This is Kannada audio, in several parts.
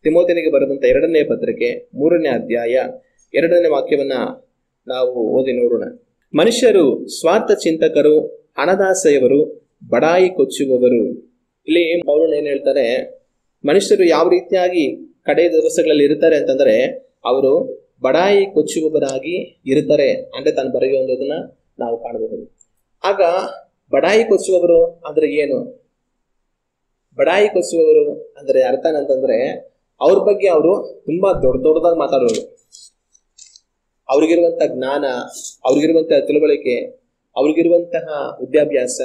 ತಿಮೋಥೆಯನಿಗೆ ಬರೆದಂತ 2ನೇ ಪತ್ರಿಕೆ 3ನೇ ಅಧ್ಯಾಯ 2ನೇ ವಾಕ್ಯವನ್ನ ನಾವು ಓದಿ ನೋಡೋಣ. ಮನುಷ್ಯರು ಸ್ವಾರ್ಥ ಚಿಂತಕರು, ಹಣದಾಸೆಯವರು, ಬಡಾಯಿ ಕೊಚ್ಚುವವರು. ಇಲ್ಲಿ ಪೌಲನು ಏನ್ ಹೇಳ್ತಾರೆ, ಮನುಷ್ಯರು ಯಾವ ರೀತಿಯಾಗಿ ಕಡೆ ದಿವಸಗಳಲ್ಲಿ ಇರ್ತಾರೆ ಅಂತಂದ್ರೆ ಅವರು ಬಡಾಯಿ ಕೊಚ್ಚುವವರಾಗಿ ಇರ್ತಾರೆ ಅಂದ್ರೆ ತಾನು ಬರೆಯುವುದನ್ನ ನಾವು ಕಾಣಬಹುದು. ಆಗ ಬಡಾಯಿ ಕೊಚ್ಚುವವರು ಅಂದ್ರೆ ಏನು? ಬಡಾಯಿ ಕೊಚ್ಚುವವರು ಅಂದ್ರೆ ಅರ್ಥ ಏನಂತಂದ್ರೆ ಅವ್ರ ಬಗ್ಗೆ ಅವರು ತುಂಬಾ ದೊಡ್ಡದಾಗಿ ಮಾತಾಡೋರು. ಅವ್ರಿಗಿರುವಂತಹ ಜ್ಞಾನ, ಅವ್ರಿಗಿರುವಂತಹ ತಿಳುವಳಿಕೆ, ಅವ್ರಿಗಿರುವಂತಹ ವಿದ್ಯಾಭ್ಯಾಸ,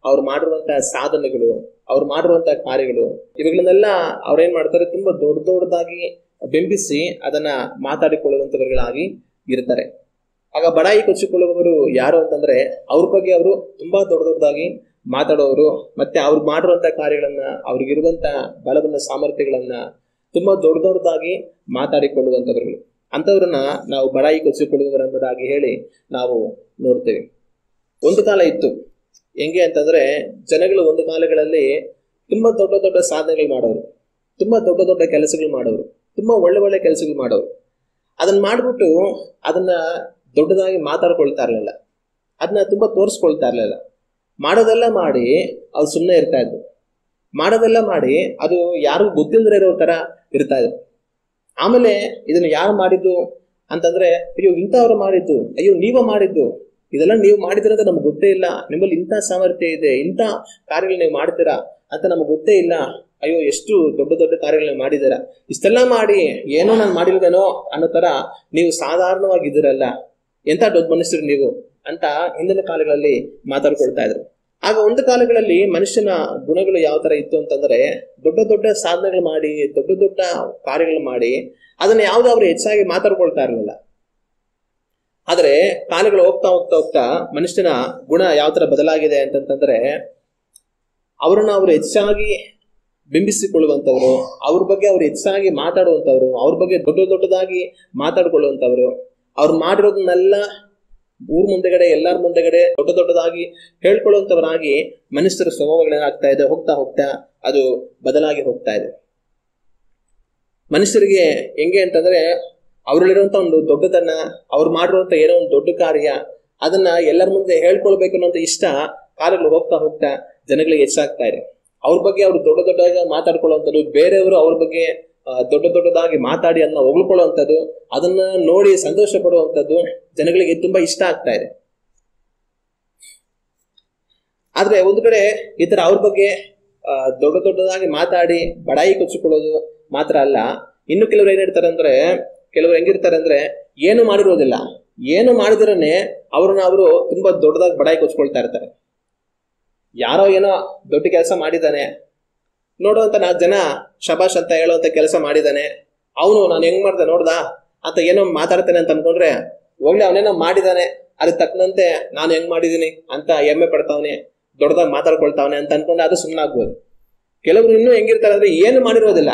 ಅವ್ರು ಮಾಡಿರುವಂತಹ ಸಾಧನೆಗಳು, ಅವ್ರು ಮಾಡಿರುವಂತಹ ಕಾರ್ಯಗಳು, ಇವುಗಳನ್ನೆಲ್ಲ ಅವ್ರೇನ್ ಮಾಡ್ತಾರೆ, ತುಂಬಾ ದೊಡ್ಡದಾಗಿ ಬಿಂಬಿಸಿ ಅದನ್ನ ಮಾತಾಡಿಕೊಳ್ಳುವಂತವர்களಾಗಿ ಇರ್ತಾರೆ. ಆಗ ಬಡಾಯಿ ಕೊಚ್ಚಿಕೊಳ್ಳುವವರು ಯಾರು ಅಂತಂದ್ರೆ ಅವ್ರ ಬಗ್ಗೆ ಅವರು ತುಂಬಾ ದೊಡ್ಡದಾಗಿ ಮಾತಾಡೋರು, ಮತ್ತೆ ಅವ್ರು ಮಾಡಿರುವಂತಹ ಕಾರ್ಯಗಳನ್ನ, ಅವ್ರಿಗಿರುವಂತಹ ಬಲವನ್ನ, ಸಾಮರ್ಥ್ಯಗಳನ್ನ ತುಂಬಾ ದೊಡ್ಡದಾಗಿ ಮಾತಾಡಿಕೊಳ್ಳುವಂತವರುಗಳು. ಅಂತವ್ರನ್ನ ನಾವು ಬಡಾಯಿ ಕೊಚ್ಚಿಕೊಳ್ಳುವವರೆಂಬುದಾಗಿ ಹೇಳಿ ನಾವು ನೋಡ್ತೇವೆ. ಒಂದು ಕಾಲ ಇತ್ತು, ಹೆಂಗೆ ಅಂತಂದ್ರೆ ಜನಗಳು ಒಂದು ಕಾಲಗಳಲ್ಲಿ ತುಂಬಾ ದೊಡ್ಡ ಸಾಧನೆಗಳು ಮಾಡೋರು, ತುಂಬಾ ದೊಡ್ಡ ಕೆಲಸಗಳು ಮಾಡೋರು, ತುಂಬಾ ಒಳ್ಳೆ ಕೆಲಸಗಳು ಮಾಡೋರು. ಅದನ್ನ ಮಾಡ್ಬಿಟ್ಟು ಅದನ್ನ ದೊಡ್ಡದಾಗಿ ಮಾತಾಡ್ಕೊಳ್ತಾ ಇರ್ಲಿಲ್ಲ, ಅದನ್ನ ತುಂಬಾ ತೋರಿಸ್ಕೊಳ್ತಾ ಇರ್ಲಿಲ್ಲ. ಮಾಡೋದೆಲ್ಲ ಮಾಡಿ ಅವ್ರು ಸುಮ್ಮನೆ ಇರ್ತಾ ಇದ್ರು. ಮಾಡೋದೆಲ್ಲ ಮಾಡಿ ಅದು ಯಾರಿಗೂ ಗೊತ್ತಿಲ್ಲದೆ ಇರೋ ತರ ಇರ್ತಾ ಇದ್ರು. ಆಮೇಲೆ ಇದನ್ನ ಯಾರು ಮಾಡಿದ್ದು ಅಂತಂದ್ರೆ, ಅಯ್ಯೋ ಇಂಥವ್ರು ಮಾಡಿದ್ದು, ಅಯ್ಯೋ ನೀವ ಮಾಡಿದ್ದು, ಇದೆಲ್ಲ ನೀವು ಮಾಡಿದಿರಂತ ನಮ್ಗೆ ಗೊತ್ತೇ ಇಲ್ಲ, ನಿಮ್ಮಲ್ಲಿ ಇಂಥ ಸಾಮರ್ಥ್ಯ ಇದೆ, ಇಂಥ ಕಾರ್ಯಗಳು ನೀವು ಮಾಡ್ತೀರಾ ಅಂತ ನಮ್ಗೆ ಗೊತ್ತೇ ಇಲ್ಲ, ಅಯ್ಯೋ ಎಷ್ಟು ದೊಡ್ಡ ಕಾರ್ಯಗಳು ನೀವು ಮಾಡಿದ್ದೀರಾ, ಇಷ್ಟೆಲ್ಲ ಮಾಡಿ ಏನೋ ನಾನು ಮಾಡಿಲ್ವೇನೋ ಅನ್ನೋ ತರ ನೀವು ಸಾಧಾರಣವಾಗಿದ್ದೀರಲ್ಲ, ಎಂಥ ದೊಡ್ಡ ಮನುಷ್ಯರು ನೀವು ಅಂತ ಹಿಂದಿನ ಕಾಲಗಳಲ್ಲಿ ಮಾತಾಡ್ಕೊಳ್ತಾ ಇದ್ರು. ಆಗ ಒಂದು ಕಾಲಗಳಲ್ಲಿ ಮನುಷ್ಯನ ಗುಣಗಳು ಯಾವ ತರ ಇತ್ತು ಅಂತಂದ್ರೆ, ದೊಡ್ಡ ಸಾಧನೆಗಳು ಮಾಡಿ, ದೊಡ್ಡ ಕಾರ್ಯಗಳು ಮಾಡಿ ಅದನ್ನ ಯಾವ್ದು ಅವರು ಹೆಚ್ಚಾಗಿ ಮಾತಾಡ್ಕೊಳ್ತಾ ಇರಲಿಲ್ಲ. ಆದ್ರೆ ಕಾಲಗಳು ಹೋಗ್ತಾ ಮನುಷ್ಯನ ಗುಣ ಯಾವ ತರ ಬದಲಾಗಿದೆ ಅಂತಂತಂದ್ರೆ, ಅವ್ರನ್ನ ಅವರು ಹೆಚ್ಚಾಗಿ ಬಿಂಬಿಸಿಕೊಳ್ಳುವಂತವ್ರು, ಅವ್ರ ಬಗ್ಗೆ ಅವ್ರು ಹೆಚ್ಚಾಗಿ ಮಾತಾಡುವಂತವ್ರು, ಅವ್ರ ಬಗ್ಗೆ ದೊಡ್ಡದಾಗಿ ಮಾತಾಡ್ಕೊಳ್ಳುವಂತವ್ರು, ಅವ್ರು ಮಾಡಿರೋದನ್ನೆಲ್ಲ ಊರ್ ಮುಂದೆಗಡೆ, ಎಲ್ಲಾರ ಮುಂದೆಗಡೆ ದೊಡ್ಡದಾಗಿ ಹೇಳ್ಕೊಳ್ಳುವಂತವರಾಗಿ ಮನುಷ್ಯರ ಸ್ವಭಾವಗಳೇನಾಗ್ತಾ ಇದೆ, ಹೋಗ್ತಾ ಅದು ಬದಲಾಗಿ ಹೋಗ್ತಾ ಇದೆ. ಮನುಷ್ಯರಿಗೆ ಹೆಂಗೆ ಅಂತಂದ್ರೆ, ಅವ್ರಲ್ಲಿರುವಂತ ಒಂದು ದೊಡ್ಡತನ, ಅವ್ರು ಮಾಡಿರುವಂತ ಏನೋ ಒಂದು ದೊಡ್ಡ ಕಾರ್ಯ, ಅದನ್ನ ಎಲ್ಲರ ಮುಂದೆ ಹೇಳ್ಕೊಳ್ಬೇಕು ಅನ್ನೋಂಥ ಇಷ್ಟ ಕಾಲಗಳು ಹೋಗ್ತಾ ಜನಗಳಿಗೆ ಹೆಚ್ಚಾಗ್ತಾ ಇದೆ. ಅವ್ರ ಬಗ್ಗೆ ಅವ್ರು ದೊಡ್ಡದಾಗಿ ಮಾತಾಡ್ಕೊಳ್ಳುವಂಥದ್ದು, ಬೇರೆಯವರು ಅವ್ರ ಬಗ್ಗೆ ದೊಡ್ಡದಾಗಿ ಮಾತಾಡಿ ಅದನ್ನ ಹೊಗಳ್ಕೊಳ್ಳುವಂಥದ್ದು, ಅದನ್ನ ನೋಡಿ ಸಂತೋಷ ಪಡುವಂಥದ್ದು ಜನಗಳಿಗೆ ತುಂಬಾ ಇಷ್ಟ ಆಗ್ತಾ ಇದೆ. ಆದ್ರೆ ಒಂದು ಕಡೆ ಈ ತರ ಅವ್ರ ಬಗ್ಗೆ ದೊಡ್ಡದಾಗಿ ಮಾತಾಡಿ ಬಡಾಯಿ ಕೊಚ್ಚಿಕೊಳ್ಳೋದು ಮಾತ್ರ ಅಲ್ಲ, ಇನ್ನು ಕೆಲವರು ಏನ್ ಹೇಳ್ತಾರೆ ಅಂದ್ರೆ, ಕೆಲವರು ಹೆಂಗಿರ್ತಾರೆ ಅಂದ್ರೆ, ಏನು ಮಾಡಿರೋದಿಲ್ಲ, ಏನು ಮಾಡಿದ್ರನೆ ಅವ್ರನ್ನ ಅವರು ತುಂಬಾ ದೊಡ್ಡದಾಗಿ ಬಡಾಯಿ ಕೊಚ್ಕೊಳ್ತಾ ಇರ್ತಾರೆ. ಯಾರೋ ಏನೋ ದೊಡ್ಡ ಕೆಲಸ ಮಾಡಿದ್ದಾನೆ, ನೋಡುವಂತ 4 ಜನ ಶಬಾಷ್ ಅಂತ ಹೇಳುವಂತ ಕೆಲಸ ಮಾಡಿದ್ದಾನೆ, ಅವನು ನಾನು ಹೆಂಗ್ ಮಾಡ್ದೆ ನೋಡ್ದ ಅಂತ ಏನೋ ಮಾತಾಡ್ತಾನೆ ಅಂತ ಅನ್ಕೊಂಡ್ರೆ, ಹೋಗ್ಲಿ ಅವನೇನೋ ಮಾಡಿದಾನೆ, ಅದಕ್ಕೆ ತಕ್ಕನಂತೆ ನಾನು ಹೆಂಗ್ ಮಾಡಿದೀನಿ ಅಂತ ಹೆಮ್ಮೆ ಪಡ್ತಾವನೆ, ದೊಡ್ಡದಾಗಿ ಮಾತಾಡ್ಕೊಳ್ತಾವನೆ ಅಂತ ಅನ್ಕೊಂಡ್ರೆ ಅದು ಸುಮ್ಮನೆ ಆಗ್ಬೋದು. ಕೆಲವರು ಇನ್ನೂ ಹೆಂಗಿರ್ತಾರೆ ಅಂದ್ರೆ, ಏನು ಮಾಡಿರೋದಿಲ್ಲ,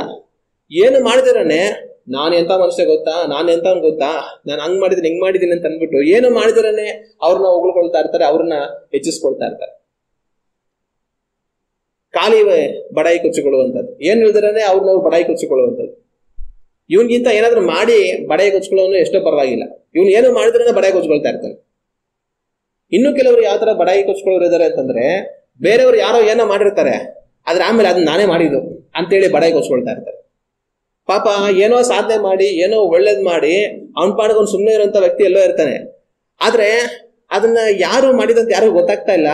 ಏನು ಮಾಡಿದಿರನೆ ನಾನು ಎಂತ ಮನುಷ್ಯ ಗೊತ್ತಾ, ನಾನು ಎಂತವನ್ ಗೊತ್ತಾ, ನಾನು ಹಂಗ್ ಮಾಡಿದೀನಿ ಹಿಂಗ್ ಮಾಡಿದೀನಿ ಅಂತ ಅಂದ್ಬಿಟ್ಟು ಏನು ಮಾಡಿದಿರನೆ ಅವ್ರನ್ನ ಹೊಗಳ್ಕೊಳ್ತಾ ಇರ್ತಾರೆ, ಅವ್ರನ್ನ ಹೆಚ್ಚಿಸ್ಕೊಳ್ತಾ ಇರ್ತಾರೆ. ಖಾಲಿ ಬಡಾಯಿ ಕೊಚ್ಚಿಕೊಳ್ಳುವಂಥದ್ದು, ಏನ್ ಹೇಳಿದ್ರೆ ಅವ್ರನ್ನ ಬಡಾಯಿ ಕೊಚ್ಚಿಕೊಳ್ಳುವಂಥದ್ದು. ಇವನ್ಗಿಂತ ಏನಾದ್ರು ಮಾಡಿ ಬಡಾಯಿ ಕೊಚ್ಕೊಳ್ಳೋನು ಎಷ್ಟೋ ಪರವಾಗಿಲ್ಲ, ಇವನು ಏನು ಮಾಡಿದ್ರೆ ಬಡಾಯಿ ಕೊಚ್ಕೊಳ್ತಾ ಇರ್ತಾನೆ. ಇನ್ನು ಕೆಲವರು ಯಾವ ತರ ಬಡಾಯಿ ಕೊಚ್ಕೊಳ್ಳೋರು ಇದಾರೆ ಅಂತಂದ್ರೆ, ಬೇರೆಯವರು ಯಾರೋ ಏನೋ ಮಾಡಿರ್ತಾರೆ, ಆದ್ರೆ ಆಮೇಲೆ ಅದನ್ನ ನಾನೇ ಮಾಡಿದ್ದು ಅಂತೇಳಿ ಬಡಾಯಿ ಕೊಚ್ಕೊಳ್ತಾ ಇರ್ತಾರೆ. ಪಾಪ ಏನೋ ಸಾಧನೆ ಮಾಡಿ, ಏನೋ ಒಳ್ಳೇದ್ ಮಾಡಿ ಅವನ್ ಪಾಡ್ಕೊಂಡು ಸುಮ್ಮನೆ ಇರುವಂತ ವ್ಯಕ್ತಿ ಎಲ್ಲೋ ಇರ್ತಾನೆ. ಆದ್ರೆ ಅದನ್ನ ಯಾರು ಮಾಡಿದಂತ ಯಾರಿಗೂ ಗೊತ್ತಾಗ್ತಾ ಇಲ್ಲ,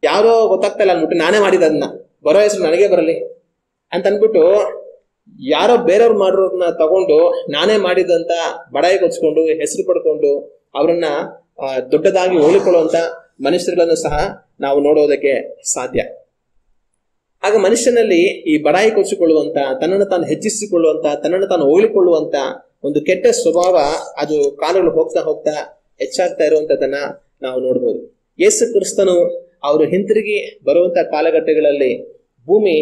ಯಾರೋ ಗೊತ್ತಾಗ್ತಾ ಇಲ್ಲ ಅಂದ್ಬಿಟ್ಟು ನಾನೇ ಮಾಡಿದ, ಅದನ್ನ ಬರೋ ಹೆಸರು ನನಗೆ ಬರಲಿ ಅಂತ ಅನ್ಬಿಟ್ಟು ಯಾರೋ ಬೇರೆಯವ್ರು ಮಾಡಿರೋದನ್ನ ತಗೊಂಡು ನಾನೇ ಮಾಡಿದಂತ ಬಡಾಯಿ ಕೊಚ್ಕೊಂಡು ಹೆಸರು ಪಡ್ಕೊಂಡು ಅವರನ್ನ ದೊಡ್ಡದಾಗಿ ಹೋಲಿಕೊಳ್ಳುವಂತ ಮನುಷ್ಯರುಗಳನ್ನು ಸಹ ನಾವು ನೋಡೋದಕ್ಕೆ ಸಾಧ್ಯ. ಆಗ ಮನುಷ್ಯನಲ್ಲಿ ಈ ಬಡಾಯಿ ಕೊಚ್ಚಿಕೊಳ್ಳುವಂತ, ತನ್ನನ್ನು ತಾನು ಹೆಚ್ಚಿಸಿಕೊಳ್ಳುವಂತ, ತನ್ನನ್ನು ತಾನು ಹೋಲಿಕೊಳ್ಳುವಂತ ಒಂದು ಕೆಟ್ಟ ಸ್ವಭಾವ ಅದು ಕಾಲಗಳು ಹೋಗ್ತಾ ಹೆಚ್ಚಾಗ್ತಾ ಇರುವಂತದನ್ನ ನಾವು ನೋಡ್ಬೋದು. ಯೇಸು ಕ್ರಿಸ್ತನು ಅವರು ಹಿಂತಿರುಗಿ ಬರುವಂತ ಕಾಲಘಟ್ಟಗಳಲ್ಲಿ ಭೂಮಿ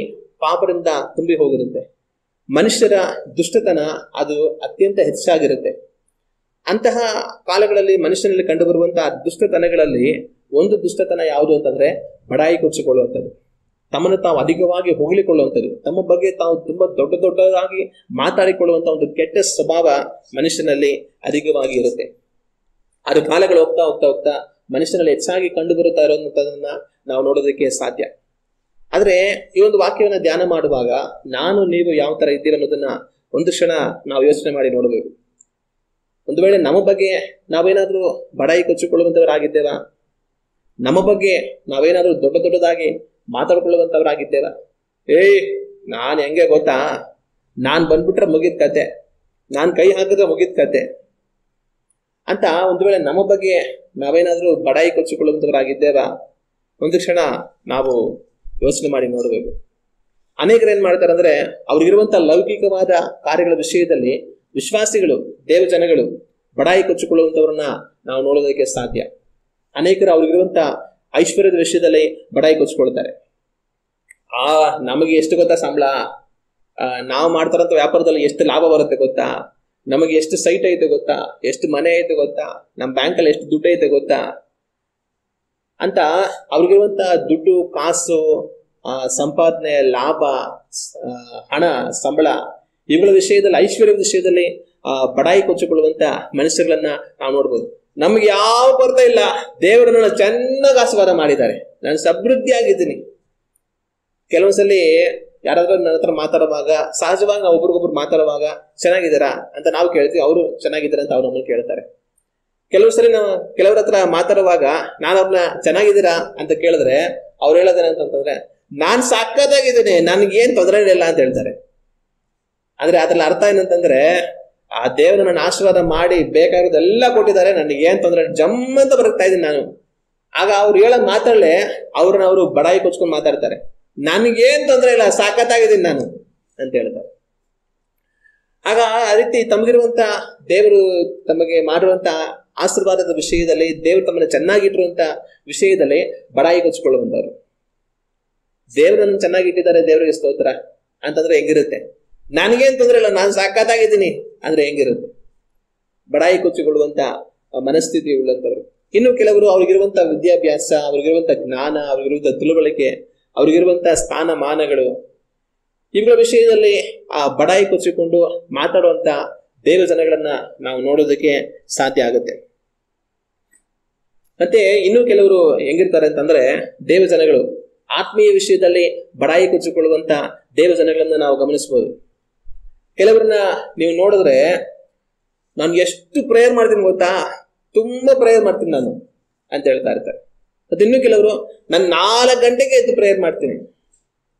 ಪಾಪದಿಂದ ತುಂಬಿ ಹೋಗಿರುತ್ತೆ, ಮನುಷ್ಯರ ದುಷ್ಟತನ ಅದು ಅತ್ಯಂತ ಹೆಚ್ಚಾಗಿರುತ್ತೆ. ಅಂತಹ ಕಾಲಗಳಲ್ಲಿ ಮನುಷ್ಯನಲ್ಲಿ ಕಂಡು ಬರುವಂತಹ ದುಷ್ಟತನಗಳಲ್ಲಿ ಒಂದು ದುಷ್ಟತನ ಯಾವುದು ಅಂತಂದ್ರೆ ಬಡಾಯಿ ಕೊಚ್ಚಿಕೊಳ್ಳುವಂಥದ್ದು. ತಮ್ಮನ್ನು ತಾವು ಅಧಿಕವಾಗಿ ಹೊಗಳಿಕೊಳ್ಳುವಂಥದ್ದು, ತಮ್ಮ ಬಗ್ಗೆ ತಾವು ತುಂಬಾ ದೊಡ್ಡದಾಗಿ ಮಾತಾಡಿಕೊಳ್ಳುವಂತ ಒಂದು ಕೆಟ್ಟ ಸ್ವಭಾವ ಮನುಷ್ಯನಲ್ಲಿ ಅಧಿಕವಾಗಿ ಇರುತ್ತೆ. ಅದು ಕಾಲಗಳು ಹೋಗ್ತಾ ಹೋಗ್ತಾ ಹೋಗ್ತಾ ಮನುಷ್ಯನಲ್ಲಿ ಹೆಚ್ಚಾಗಿ ಕಂಡು ಬರುತ್ತಾ ಇರುವಂತದನ್ನ ನಾವು ನೋಡೋದಕ್ಕೆ ಸಾಧ್ಯ. ಆದ್ರೆ ಈ ಒಂದು ವಾಕ್ಯವನ್ನ ಧ್ಯಾನ ಮಾಡುವಾಗ ನಾನು ನೀವು ಯಾವ ತರ ಇದ್ದೀವಿ ಅನ್ನೋದನ್ನ ಒಂದು ಕ್ಷಣ ನಾವು ಯೋಚನೆ ಮಾಡಿ ನೋಡಬೇಕು. ಒಂದು ವೇಳೆ ನಮ್ಮ ಬಗ್ಗೆ ನಾವೇನಾದ್ರೂ ಬಡಾಯಿ ಕೊಚ್ಚಿಕೊಳ್ಳುವಂತವರಾಗಿದ್ದೇವಾ? ನಮ್ಮ ಬಗ್ಗೆ ನಾವೇನಾದ್ರೂ ದೊಡ್ಡದಾಗಿ ಮಾತಾಡ್ಕೊಳ್ಳುವಂತವರಾಗಿದ್ದೇವಾ? ನಾನ್ ಹೆಂಗೆ ಗೊತ್ತಾ, ನಾನ್ ಬಂದ್ಬಿಟ್ರೆ ಮುಗಿದ ಕತೆ, ನಾನ್ ಕೈ ಹಾಕಿದ್ರೆ ಮುಗಿದ ಕತೆ ಅಂತ ಒಂದು ವೇಳೆ ನಮ್ಮ ಬಗ್ಗೆ ನಾವೇನಾದ್ರೂ ಬಡಾಯಿ ಕೊಚ್ಚಿಕೊಳ್ಳುವಂತವರಾಗಿದ್ದೇವಾ? ಒಂದು ಕ್ಷಣ ನಾವು ಯೋಚನೆ ಮಾಡಿ ನೋಡಬೇಕು. ಅನೇಕರು ಏನ್ ಮಾಡ್ತಾರೆ ಅಂದ್ರೆ, ಅವ್ರಿಗಿರುವಂತಹ ಲೌಕಿಕವಾದ ಕಾರ್ಯಗಳ ವಿಷಯದಲ್ಲಿ ವಿಶ್ವಾಸಿಗಳು, ದೇವಜನಗಳು ಬಡಾಯಿ ಕೊಚ್ಚಿಕೊಳ್ಳುವಂತವ್ರನ್ನ ನಾವು ನೋಡೋದಕ್ಕೆ ಸಾಧ್ಯ. ಅನೇಕರು ಅವ್ರಿಗಿರುವಂತಹ ಐಶ್ವರ್ಯದ ವಿಷಯದಲ್ಲಿ ಬಡಾಯಿ ಕೊಚ್ಚಿಕೊಳ್ತಾರೆ. ನಮಗೆ ಎಷ್ಟು ಗೊತ್ತಾ ಸಂಬಳ, ನಾವು ಮಾಡ್ತಾರಂತ ವ್ಯಾಪಾರದಲ್ಲಿ ಎಷ್ಟು ಲಾಭ ಬರುತ್ತೆ ಗೊತ್ತಾ, ನಮಗೆ ಎಷ್ಟು ಸೈಟ್ ಐತೆ ಗೊತ್ತಾ, ಎಷ್ಟು ಮನೆ ಐತೆ ಗೊತ್ತಾ, ನಮ್ಮ ಬ್ಯಾಂಕಲ್ಲಿ ಎಷ್ಟು ದುಡ್ಡು ಐತೆ ಗೊತ್ತಾ ಅಂತ ಅವ್ರಿಗಿರುವಂತ ದುಡ್ಡು, ಕಾಸು, ಸಂಪಾದನೆ, ಲಾಭ, ಹಣ, ಸಂಬಳ ಇವುಗಳ ವಿಷಯದಲ್ಲಿ, ಐಶ್ವರ್ಯದ ವಿಷಯದಲ್ಲಿ ಬಡಾಯಿ ಕೊಚ್ಚಿಕೊಳ್ಳುವಂತ ಮನುಷ್ಯಗಳನ್ನ ನಾವು ನೋಡ್ಬೋದು. ನಮ್ಗೆ ಯಾವ ಕೊರತೆ ಇಲ್ಲ, ದೇವರು ನನ್ನ ಚೆನ್ನಾಗಿ ಆಶೀರ್ವಾದ ಮಾಡಿದ್ದಾರೆ, ನಾನು ಸಮೃದ್ಧಿ ಆಗಿದ್ದೀನಿ. ಕೆಲವೊಂದ್ಸಲಿ ಯಾರಾದ್ರೂ ನನ್ನ ಹತ್ರ ಮಾತಾಡುವಾಗ ಸಹಜವಾಗಿ ನಾವು ಒಬ್ರಿಗೊಬ್ರು ಮಾತಾಡುವಾಗ ಚೆನ್ನಾಗಿದ್ದೀರಾ ಅಂತ ನಾವು ಕೇಳ್ತೀವಿ, ಅವರು ಚೆನ್ನಾಗಿದ್ದಾರೆ ಅಂತ ಅವ್ರು ನಮ್ಮನ್ನು ಕೇಳ್ತಾರೆ. ಕೆಲವು ಸರಿ ನಾವು ಕೆಲವ್ರ ಹತ್ರ ಮಾತಾಡುವಾಗ ನಾನು ಅವ್ರನ್ನ ಚೆನ್ನಾಗಿದ್ದೀರಾ ಅಂತ ಕೇಳಿದ್ರೆ ಅವ್ರು ಹೇಳೋದೇನ ಅಂತಂದ್ರೆ, ನಾನ್ ಸಕ್ಕತ್ತಾಗಿದ್ದೀನಿ, ನನ್ಗೇನ್ ತೊಂದರೆ ಇಲ್ಲ ಅಂತ ಹೇಳ್ತಾರೆ. ಆದ್ರೆ ಅದ್ರಲ್ಲಿ ಅರ್ಥ ಏನಂತಂದ್ರೆ, ಆ ದೇವರು ನನ್ನ ಆಶೀರ್ವಾದ ಮಾಡಿ ಬೇಕಾಗಿರೋದೆಲ್ಲ ಕೊಟ್ಟಿದ್ದಾರೆ, ನನಗೆ ಏನ್ ತೊಂದರೆ, ಜಮ್ ಅಂತ ಬರುತ್ತಾ ಇದ್ದೀನಿ ನಾನು. ಆಗ ಅವ್ರು ಹೇಳೋದ್ ಮಾತಾಡಲೆ ಅವ್ರನ್ನ ಅವರು ಬಡಾಯಿ ಕೊಚ್ಕೊಂಡು ಮಾತಾಡ್ತಾರೆ, ನನ್ಗೇನ್ ತೊಂದರೆ ಇಲ್ಲ, ಸಾಕತ್ತಾಗಿದ್ದೀನಿ ನಾನು ಅಂತ ಹೇಳ್ತಾರೆ. ಆಗ ಆ ರೀತಿ ತಮಗಿರುವಂತ ದೇವರು ತಮಗೆ ಮಾಡಿರುವಂತ ಆಶೀರ್ವಾದದ ವಿಷಯದಲ್ಲಿ, ದೇವರು ತಮ್ಮನ್ನ ಚೆನ್ನಾಗಿಟ್ಟಿರುವಂತ ವಿಷಯದಲ್ಲಿ ಬಡಾಯಿ ಕೊಚ್ಕೊಳ್ಳುವಂತವ್ರು. ದೇವರನ್ನು ಚೆನ್ನಾಗಿಟ್ಟಿದ್ದಾರೆ, ದೇವರಿಗೆ ಸ್ತೋತ್ರ ಅಂತಂದ್ರೆ ಹೆಂಗಿರುತ್ತೆ? ನನಗೇನ್ ತೊಂದರೆ ಇಲ್ಲ, ನಾನು ಸಾಕತ್ತಾಗಿದ್ದೀನಿ ಅಂದ್ರೆ ಹೆಂಗಿರುತ್ತೆ? ಬಡಾಯಿ ಕೊಚ್ಚಿಕೊಳ್ಳುವಂತ ಮನಸ್ಥಿತಿ ಉಳ್ಳಂತವ್ರು. ಇನ್ನು ಕೆಲವರು ಅವ್ರಿಗಿರುವಂತ ವಿದ್ಯಾಭ್ಯಾಸ, ಅವ್ರಿಗಿರುವಂತ ಜ್ಞಾನ, ಅವ್ರಿಗಿರುವಂತ ತಿಳುವಳಿಕೆ, ಅವ್ರಿಗಿರುವಂತ ಸ್ಥಾನಮಾನಗಳು ಇವುಗಳ ವಿಷಯದಲ್ಲಿ ಆ ಬಡಾಯಿ ಕೊಚ್ಚಿಕೊಂಡು ಮಾತಾಡುವಂತ ದೇವ ಜನಗಳನ್ನ ನಾವು ನೋಡೋದಕ್ಕೆ ಸಾಧ್ಯ ಆಗುತ್ತೆ. ಮತ್ತೆ ಇನ್ನು ಕೆಲವರು ಹೆಂಗಿರ್ತಾರೆ ಅಂತಂದ್ರೆ, ದೇವ ಜನಗಳು ಆತ್ಮೀಯ ವಿಷಯದಲ್ಲಿ ಬಡಾಯಿ ಕೊಚ್ಚಿಕೊಳ್ಳುವಂತ ದೇವ ಜನಗಳನ್ನ ನಾವು ಗಮನಿಸಬಹುದು. ಕೆಲವರನ್ನ ನೀವು ನೋಡಿದ್ರೆ, ನಾನು ಎಷ್ಟು ಪ್ರೇಯರ್ ಮಾಡ್ತೀನಿ ಗೊತ್ತಾ, ತುಂಬಾ ಪ್ರೇಯರ್ ಮಾಡ್ತೀನಿ ನಾನು ಅಂತ ಹೇಳ್ತಾ ಇರ್ತಾರೆ. ಮತ್ತೆ ಇನ್ನು ಕೆಲವರು, ನಾನು 4 ಗಂಟೆಗೆ ಎದ್ದು ಪ್ರೇಯರ್ ಮಾಡ್ತೀನಿ,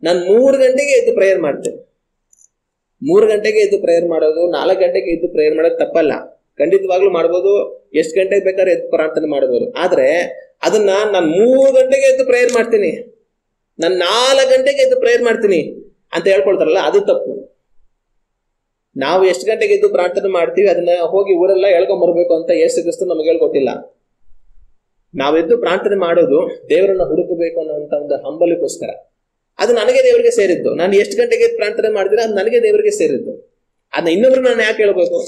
ನಾನು 3 ಗಂಟೆಗೆ ಎದ್ದು ಪ್ರೇಯರ್ ಮಾಡ್ತೀನಿ. 3 ಗಂಟೆಗೆ ಎದ್ದು ಪ್ರೇಯರ್ ಮಾಡೋದು, 4 ಗಂಟೆಗೆ ಎದ್ದು ಪ್ರೇಯರ್ ಮಾಡೋದು ತಪ್ಪಲ್ಲ, ಖಂಡಿತವಾಗ್ಲೂ ಮಾಡ್ಬೋದು. ಎಷ್ಟು ಗಂಟೆಗೆ ಬೇಕಾದ್ರೆ ಎದ್ದು ಪ್ರಾರ್ಥನೆ ಮಾಡಬಹುದು. ಆದ್ರೆ ಅದನ್ನ ನಾನು 3 ಗಂಟೆಗೆ ಎದ್ದು ಪ್ರೇಯರ್ ಮಾಡ್ತೀನಿ, ನಾನು 4 ಗಂಟೆಗೆ ಎದ್ದು ಪ್ರೇಯರ್ ಮಾಡ್ತೀನಿ ಅಂತ ಹೇಳ್ಕೊಳ್ತಾರಲ್ಲ, ಅದು ತಪ್ಪು. ನಾವು ಎಷ್ಟು ಗಂಟೆಗೆ ಎದ್ದು ಪ್ರಾರ್ಥನೆ ಮಾಡ್ತೀವಿ ಅದನ್ನ ಹೋಗಿ ಊರೆಲ್ಲ ಹೇಳ್ಕೊಂಡ್ ಬರ್ಬೇಕು ಅಂತ ಯೇಸು ಕ್ರಿಸ್ತ ನಮಗೆ ಹೇಳ್ಕೊಟ್ಟಿಲ್ಲ. ನಾವೆದ್ದು ಪ್ರಾರ್ಥನೆ ಮಾಡೋದು ದೇವರನ್ನ ಹುಡುಕಬೇಕು ಅನ್ನೋಂತ ಒಂದು ಹಂಬಲಕ್ಕೋಸ್ಕರ. ಅದು ನನಗೆ ದೇವರಿಗೆ ಸೇರಿದ್ದು. ನಾನು ಎಷ್ಟು ಗಂಟೆಗೆ ಪ್ರಾರ್ಥನೆ ಮಾಡಿದ್ರೆ ಅದು ನನಗೆ ದೇವರಿಗೆ ಸೇರಿದ್ದು. ಅದನ್ನ ಇನ್ನೊಬ್ರು ನಾನು ಯಾಕೆ ಹೇಳ್ಬೇಕು?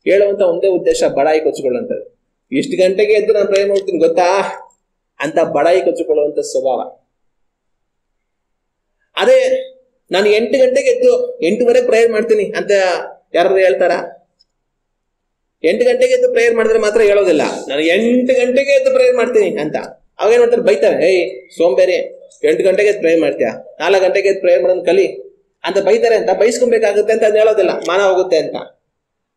ಹೇಳುವಂತ ಒಂದೇ ಉದ್ದೇಶ, ಬಡಾಯಿ ಕೊಚ್ಚಿಕೊಳ್ಳುವಂಥದ್ದು. ಇಷ್ಟು ಗಂಟೆಗೆ ಎದ್ದು ನಾನು ಪ್ರೇಯರ್ ಮಾಡ್ತೀನಿ ಗೊತ್ತಾ ಅಂತ ಬಡಾಯಿ ಕೊಚ್ಚಿಕೊಳ್ಳುವಂತ ಸ್ವಭಾವ. ಅದೇ ನಾನು 8 ಗಂಟೆಗೆ ಎದ್ದು 8:30 ಪ್ರೇಯರ್ ಮಾಡ್ತೀನಿ ಅಂತ ಯಾರು ಹೇಳ್ತಾರ? 8 ಗಂಟೆಗೆ ಎದ್ದು ಪ್ರೇಯರ್ ಮಾಡಿದ್ರೆ ಮಾತ್ರ ಹೇಳೋದಿಲ್ಲ, ನಾನು 8 ಗಂಟೆಗೆ ಎದ್ದು ಪ್ರೇಯರ್ ಮಾಡ್ತೀನಿ ಅಂತ. ಅವಾಗೇನ್ ಮಾಡ್ತಾರೆ? ಬೈತಾರೆ, ಸೋಂಬೇರಿ, 8 ಗಂಟೆಗೆ ಎದ್ದು ಪ್ರೇಯರ್ ಮಾಡ್ತೀಯಾ, 4 ಗಂಟೆಗೆ ಎದ್ದು ಪ್ರೇಯರ್ ಮಾಡೋದು ಕಲಿ ಅಂತ ಬೈತಾರೆ. ಅಂತ ಬೈಸ್ಕೊಬೇಕಾಗುತ್ತೆ ಅಂತ ಅದು ಹೇಳೋದಿಲ್ಲ, ಮಾನ ಹೋಗುತ್ತೆ ಅಂತ.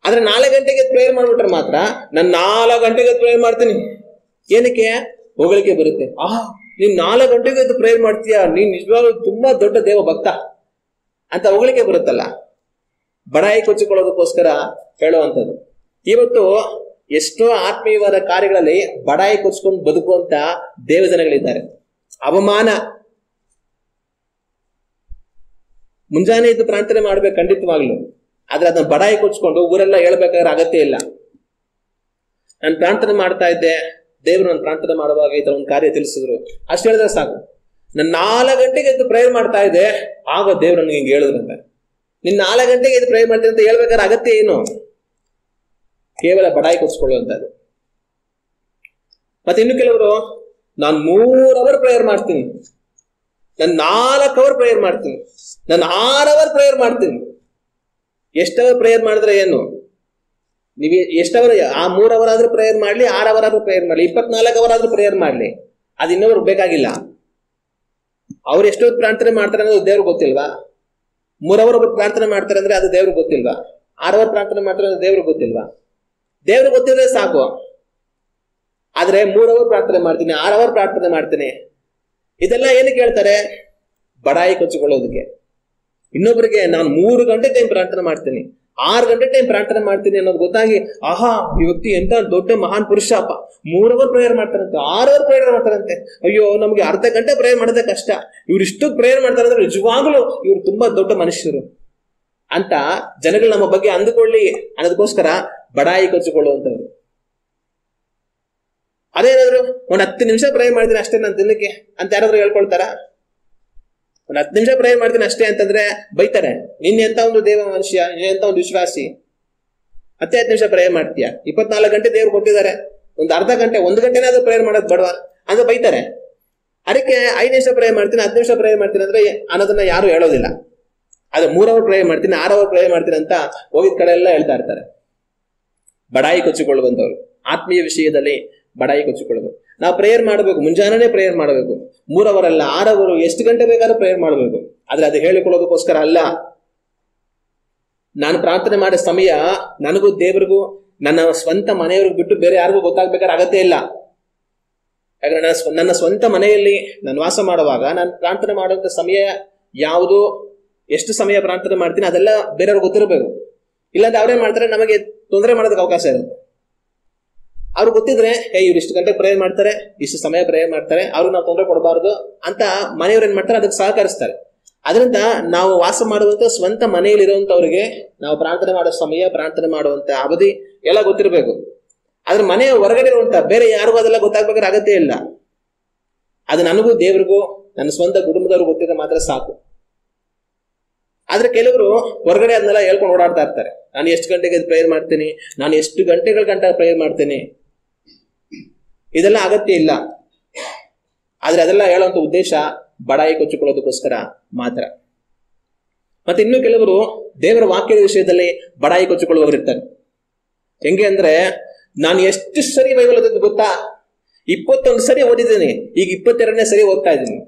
ಆದ್ರೆ 4 ಗಂಟೆಗೆ ಪ್ರೇಯರ್ ಮಾಡ್ಬಿಟ್ರೆ ಮಾತ್ರ ನಾನು 4 ಗಂಟೆಗೆ ಪ್ರೇಯರ್ ಮಾಡ್ತೀನಿ. ಏನಕ್ಕೆ? ಹೊಗಳಿಕೆ ಬರುತ್ತೆ. ನೀನ್ 4 ಗಂಟೆಗೆ ಎದ್ದು ಪ್ರೇಯರ್ ಮಾಡ್ತೀಯಾ, ನೀನ್ ನಿಜವಾಗ್ಲೂ ತುಂಬಾ ದೊಡ್ಡ ದೇವ ಭಕ್ತ ಅಂತ ಹೊಗಳಿಕೆ ಬರುತ್ತಲ್ಲ. ಬಡಾಯಿ ಕೊಚ್ಚಿಕೊಳ್ಳೋದಕ್ಕೋಸ್ಕರ ಹೇಳುವಂಥದ್ದು. ಇವತ್ತು ಎಷ್ಟೋ ಆತ್ಮೀಯವಾದ ಕಾರ್ಯಗಳಲ್ಲಿ ಬಡಾಯಿ ಕೊಚ್ಕೊಂಡು ಬದುಕುವಂತ ದೇವಜನಗಳಿದ್ದಾರೆ. ಅವಮಾನ. ಮುಂಜಾನೆ ಇದ್ದು ಪ್ರಾರ್ಥನೆ ಮಾಡ್ಬೇಕು ಖಂಡಿತವಾಗ್ಲು, ಆದ್ರೆ ಅದನ್ನ ಬಡಾಯಿ ಕೊಚ್ಕೊಂಡು ಊರೆಲ್ಲ ಹೇಳ್ಬೇಕಾದ್ರೆ ಅಗತ್ಯ ಇಲ್ಲ. ನಾನು ಪ್ರಾರ್ಥನೆ ಮಾಡ್ತಾ ಇದ್ದೆ, ದೇವರು ನಾನು ಪ್ರಾರ್ಥನೆ ಮಾಡುವಾಗ ಈ ತರ ಒಂದು ಕಾರ್ಯ ತಿಳಿಸಿದ್ರು, ಅಷ್ಟು ಹೇಳಿದ್ರೆ ಸಾಕು. ನಾನು 4 ಗಂಟೆಗೆ ಎದ್ದು ಪ್ರೇಯರ್ ಮಾಡ್ತಾ ಇದ್ದೆ, ಆಗ ದೇವ್ರು ನನಗೆ ಹಿಂಗೆ ಹೇಳಿದ್ರಂತೆ. ನೀನ್ 4 ಗಂಟೆಗೆ ಎದ್ದು ಪ್ರೇಯರ್ ಮಾಡ್ತೀನಿ ಅಂತ ಹೇಳ್ಬೇಕಾದ್ರೆ ಅಗತ್ಯ ಏನು? ಕೇವಲ ಬಡಾಯಿ ಕೊಚ್ಕೊಳ್ಳುವಂಥದ್ದು. ಮತ್ತೆ ಇನ್ನು ಕೆಲವರು, ನಾನು 3 ಅವರ್ ಪ್ರೇಯರ್ ಮಾಡ್ತೀನಿ, ನಾನು 4 ಅವರ್ ಪ್ರೇಯರ್ ಮಾಡ್ತೀನಿ, ನಾನು 6 ಅವರ್ ಪ್ರೇಯರ್ ಮಾಡ್ತೀನಿ. ಎಷ್ಟವರ್ ಪ್ರೇಯರ್ ಮಾಡಿದ್ರೆ ಏನು? ನೀವು ಎಷ್ಟವರ್, ಆ 3 ಅವರ್ ಆದ್ರೂ ಪ್ರೇಯರ್ ಮಾಡ್ಲಿ, 6 ಅವರ್ ಆದ್ರೂ ಪ್ರೇಯರ್ ಮಾಡ್ಲಿ, 24 ಅವರ್ ಆದ್ರೂ ಪ್ರೇಯರ್ ಮಾಡ್ಲಿ, ಅದು ಇನ್ನೊಬ್ರು ಬೇಕಾಗಿಲ್ಲ. ಅವ್ರು ಎಷ್ಟೊತ್ತು ಪ್ರಾರ್ಥನೆ ಮಾಡ್ತಾರೆ ಅನ್ನೋದು ದೇವ್ರಿಗೆ ಗೊತ್ತಿಲ್ವಾ? 3 ಅವರ್ ಒಬ್ರು ಪ್ರಾರ್ಥನೆ ಮಾಡ್ತಾರೆ ಅಂದ್ರೆ ಅದು ದೇವ್ರಿಗೆ ಗೊತ್ತಿಲ್ವಾ? 6 ಅವರ್ ಪ್ರಾರ್ಥನೆ ಮಾಡ್ತಾರೆ ಅಂದ್ರೆ ದೇವ್ರಿಗೆ ಗೊತ್ತಿಲ್ವಾ? ದೇವ್ರಿಗೆ ಗೊತ್ತಿದ್ರೆ ಸಾಕು. ಆದ್ರೆ 3 ಅವರ್ ಪ್ರಾರ್ಥನೆ ಮಾಡ್ತೀನಿ, 6 ಅವರ್ ಪ್ರಾರ್ಥನೆ ಮಾಡ್ತೀನಿ, ಇದೆಲ್ಲ ಏನಕ್ಕೆ ಹೇಳ್ತಾರೆ? ಬಡಾಯಿ ಕೊಚ್ಚಿಕೊಳ್ಳೋದಕ್ಕೆ. ಇನ್ನೊಬ್ಬರಿಗೆ ನಾನು 3 ಗಂಟೆ ಟೈಮ್ ಪ್ರಾರ್ಥನೆ ಮಾಡ್ತೀನಿ, 6 ಗಂಟೆ ಟೈಮ್ ಪ್ರಾರ್ಥನೆ ಮಾಡ್ತೀನಿ ಅನ್ನೋದು ಗೊತ್ತಾಗಿ, ಆಹಾ ಈ ವ್ಯಕ್ತಿ ಎಂತ ದೊಡ್ಡ ಮಹಾನ್ ಪುರುಷ ಅಪ್ಪ, 3 ಅವರ್ ಪ್ರೇಯರ್ ಮಾಡ್ತಾರಂತೆ, 6 ಅವರ್ ಪ್ರೇಯರ್ ಮಾಡ್ತಾರಂತೆ, ಅಯ್ಯೋ ನಮ್ಗೆ ಅರ್ಧ ಗಂಟೆ ಪ್ರೇಯರ್ ಮಾಡೋದೇ ಕಷ್ಟ, ಇವ್ರು ಇಷ್ಟು ಪ್ರೇಯರ್ ಮಾಡ್ತಾರೆ ಅಂದ್ರೆ ನಿಜವಾಗ್ಲೂ ಇವ್ರು ತುಂಬಾ ದೊಡ್ಡ ಮನುಷ್ಯರು ಅಂತ ಜನಗಳು ನಮ್ಮ ಬಗ್ಗೆ ಅಂದುಕೊಳ್ಳಿ ಅನ್ನೋದಕ್ಕೋಸ್ಕರ ಬಡಾಯಿ ಕೊಚ್ಚಿಕೊಳ್ಳುವಂತವ್ರು. ಅದೇನಾದ್ರು ಒಂದ್ 10 ನಿಮಿಷ ಪ್ರೇಯರ್ ಮಾಡ್ತೀನಿ ಅಷ್ಟೇ ನಾನು ದಿನಕ್ಕೆ ಅಂತ ಯಾರಾದ್ರೂ ಹೇಳ್ಕೊಳ್ತಾರ? ಒಂದ್ 10 ನಿಮಿಷ ಪ್ರೇಯರ್ ಮಾಡ್ತೀನಿ ಅಷ್ಟೇ ಅಂತಂದ್ರೆ ಬೈತಾರೆ, ನಿನ್ನ ಎಂತ ಒಂದು ದೇವ ಮನುಷ್ಯ, ಎಂತ ಒಂದು ವಿಶ್ವಾಸಿ, 10 ನಿಮಿಷ ಪ್ರೇಯರ್ ಮಾಡ್ತೀಯ, 24 ಗಂಟೆ ದೇವ್ರು ಕೊಟ್ಟಿದ್ದಾರೆ, ಒಂದು ಅರ್ಧ ಗಂಟೆ 1 ಗಂಟೆನಾದ್ರೂ ಪ್ರೇಯರ್ ಮಾಡೋದು ಬಡವಾ ಅಂತ ಬೈತಾರೆ. ಅದಕ್ಕೆ 5 ನಿಮಿಷ ಪ್ರೇಯರ್ ಮಾಡ್ತೀನಿ, 10 ನಿಮಿಷ ಪ್ರೇಯರ್ ಮಾಡ್ತೀನಿ ಅಂದ್ರೆ ಅನ್ನೋದನ್ನ ಯಾರು ಹೇಳೋದಿಲ್ಲ. ಆದ್ರೆ 3 ಅವರ್ ಪ್ರೇಯರ್ ಮಾಡ್ತೀನಿ, 6 ಅವರ್ ಪ್ರೇಯರ್ ಮಾಡ್ತೀನಿ ಅಂತ ಹೋಗಿದ ಕಡೆ ಎಲ್ಲ ಹೇಳ್ತಾ ಇರ್ತಾರೆ. ಬಡಾಯಿ ಕೊಚ್ಚಿಕೊಳ್ಳುವಂತವ್ರು, ಆತ್ಮೀಯ ವಿಷಯದಲ್ಲಿ ಬಡಾಯಿ ಕೊಚ್ಚಿಕೊಳ್ಳಬೇಕು. ನಾವು ಪ್ರೇಯರ್ ಮಾಡಬೇಕು, ಮುಂಜಾನೆ ಪ್ರೇಯರ್ ಮಾಡಬೇಕು, 3 ಅವರ್ ಅಲ್ಲ, 6 ಅವರ್, ಎಷ್ಟು ಗಂಟೆ ಬೇಕಾದ್ರೂ ಪ್ರೇಯರ್ ಮಾಡಬೇಕು. ಆದ್ರೆ ಅದು ಹೇಳಿಕೊಳ್ಳೋದಕ್ಕೋಸ್ಕರ ಅಲ್ಲ. ನಾನು ಪ್ರಾರ್ಥನೆ ಮಾಡೋ ಸಮಯ ನನಗೂ ದೇವರಿಗೂ ನನ್ನ ಸ್ವಂತ ಮನೆಯವ್ರಿಗೆ ಬಿಟ್ಟು ಬೇರೆ ಯಾರಿಗೂ ಗೊತ್ತಾಗ್ಬೇಕಾದ್ರೆ ಅಗತ್ಯ ಇಲ್ಲ. ಯಾಕಂದ್ರೆ ನನ್ನ ಸ್ವಂತ ಮನೆಯಲ್ಲಿ ನಾನು ವಾಸ ಮಾಡುವಾಗ ನಾನು ಪ್ರಾರ್ಥನೆ ಮಾಡುವಂತ ಸಮಯ ಯಾವುದು, ಎಷ್ಟು ಸಮಯ ಪ್ರಾರ್ಥನೆ ಮಾಡ್ತೀನಿ ಅದೆಲ್ಲ ಬೇರೆಯವ್ರಿಗೆ ಗೊತ್ತಿರಬೇಕು. ಇಲ್ಲಾಂದ್ರೆ ಅವ್ರೇನ್ ಮಾಡ್ತಾರೆ, ನಮಗೆ ತೊಂದರೆ ಮಾಡೋದಕ್ಕೆ ಅವಕಾಶ ಇರುತ್ತೆ. ಅವ್ರು ಗೊತ್ತಿದ್ರೆ ಇವ್ರು ಇಷ್ಟು ಗಂಟೆ ಪ್ರೇಯರ್ ಮಾಡ್ತಾರೆ, ಇಷ್ಟು ಸಮಯ ಪ್ರೇಯರ್ ಮಾಡ್ತಾರೆ, ಅವ್ರಿಗೆ ನಾವು ತೊಂದರೆ ಕೊಡಬಾರ್ದು ಅಂತ ಮನೆಯವ್ರು ಏನ್ ಮಾಡ್ತಾರೆ, ಅದಕ್ಕೆ ಸಹಕರಿಸ್ತಾರೆ. ಅದರಿಂದ ನಾವು ವಾಸ ಮಾಡುವಂತ ಸ್ವಂತ ಮನೆಯಲ್ಲಿ ಇರುವಂತವ್ರಿಗೆ ನಾವು ಪ್ರಾರ್ಥನೆ ಮಾಡೋ ಸಮಯ, ಪ್ರಾರ್ಥನೆ ಮಾಡುವಂತ ಅವಧಿ ಎಲ್ಲ ಗೊತ್ತಿರಬೇಕು. ಆದ್ರೆ ಮನೆಯ ಹೊರಗಡೆ ಇರುವಂತ ಬೇರೆ ಯಾರಿಗೂ ಅದೆಲ್ಲ ಗೊತ್ತಾಗ್ಬೇಕಾದ್ರೆ ಅಗತ್ಯ ಇಲ್ಲ. ಅದು ನನಗೂ ದೇವ್ರಿಗೂ ನನ್ನ ಸ್ವಂತ ಕುಟುಂಬದವ್ರು ಗೊತ್ತಿದ್ರೆ ಮಾತ್ರ ಸಾಕು. ಆದ್ರೆ ಕೆಲವರು ಹೊರಗಡೆ ಅದನ್ನೆಲ್ಲ ಹೇಳ್ಕೊಂಡು ಓಡಾಡ್ತಾ ಇರ್ತಾರೆ, ನಾನು ಎಷ್ಟು ಗಂಟೆಗೆ ಪ್ರೇಯರ್ ಮಾಡ್ತೀನಿ, ನಾನು ಎಷ್ಟು ಗಂಟೆಗಳ ಗಂಟೆ ಪ್ರೇಯರ್ ಮಾಡ್ತೀನಿ, ಇದೆಲ್ಲ ಅಗತ್ಯ ಇಲ್ಲ. ಆದ್ರೆ ಅದೆಲ್ಲ ಹೇಳುವಂತ ಉದ್ದೇಶ ಬಡಾಯಿ ಕೊಚ್ಚಿಕೊಳ್ಳೋದಕ್ಕೋಸ್ಕರ ಮಾತ್ರ. ಮತ್ತೆ ಇನ್ನು ಕೆಲವರು ದೇವರ ವಾಕ್ಯದ ವಿಷಯದಲ್ಲಿ ಬಡಾಯಿ ಕೊಚ್ಚಿಕೊಳ್ಳುವವರಿರ್ತಾರೆ. ಹೆಂಗೆ ಅಂದ್ರೆ, ನಾನು ಎಷ್ಟು ಸರಿ ಬೈಬಲ್ ಓದಿದ್ದು ಗೊತ್ತಾ, 21 ಸರಿ ಓದಿದ್ದೀನಿ, ಈಗ 22ನೇ ಸರಿ ಓದ್ತಾ ಇದ್ದೀನಿ.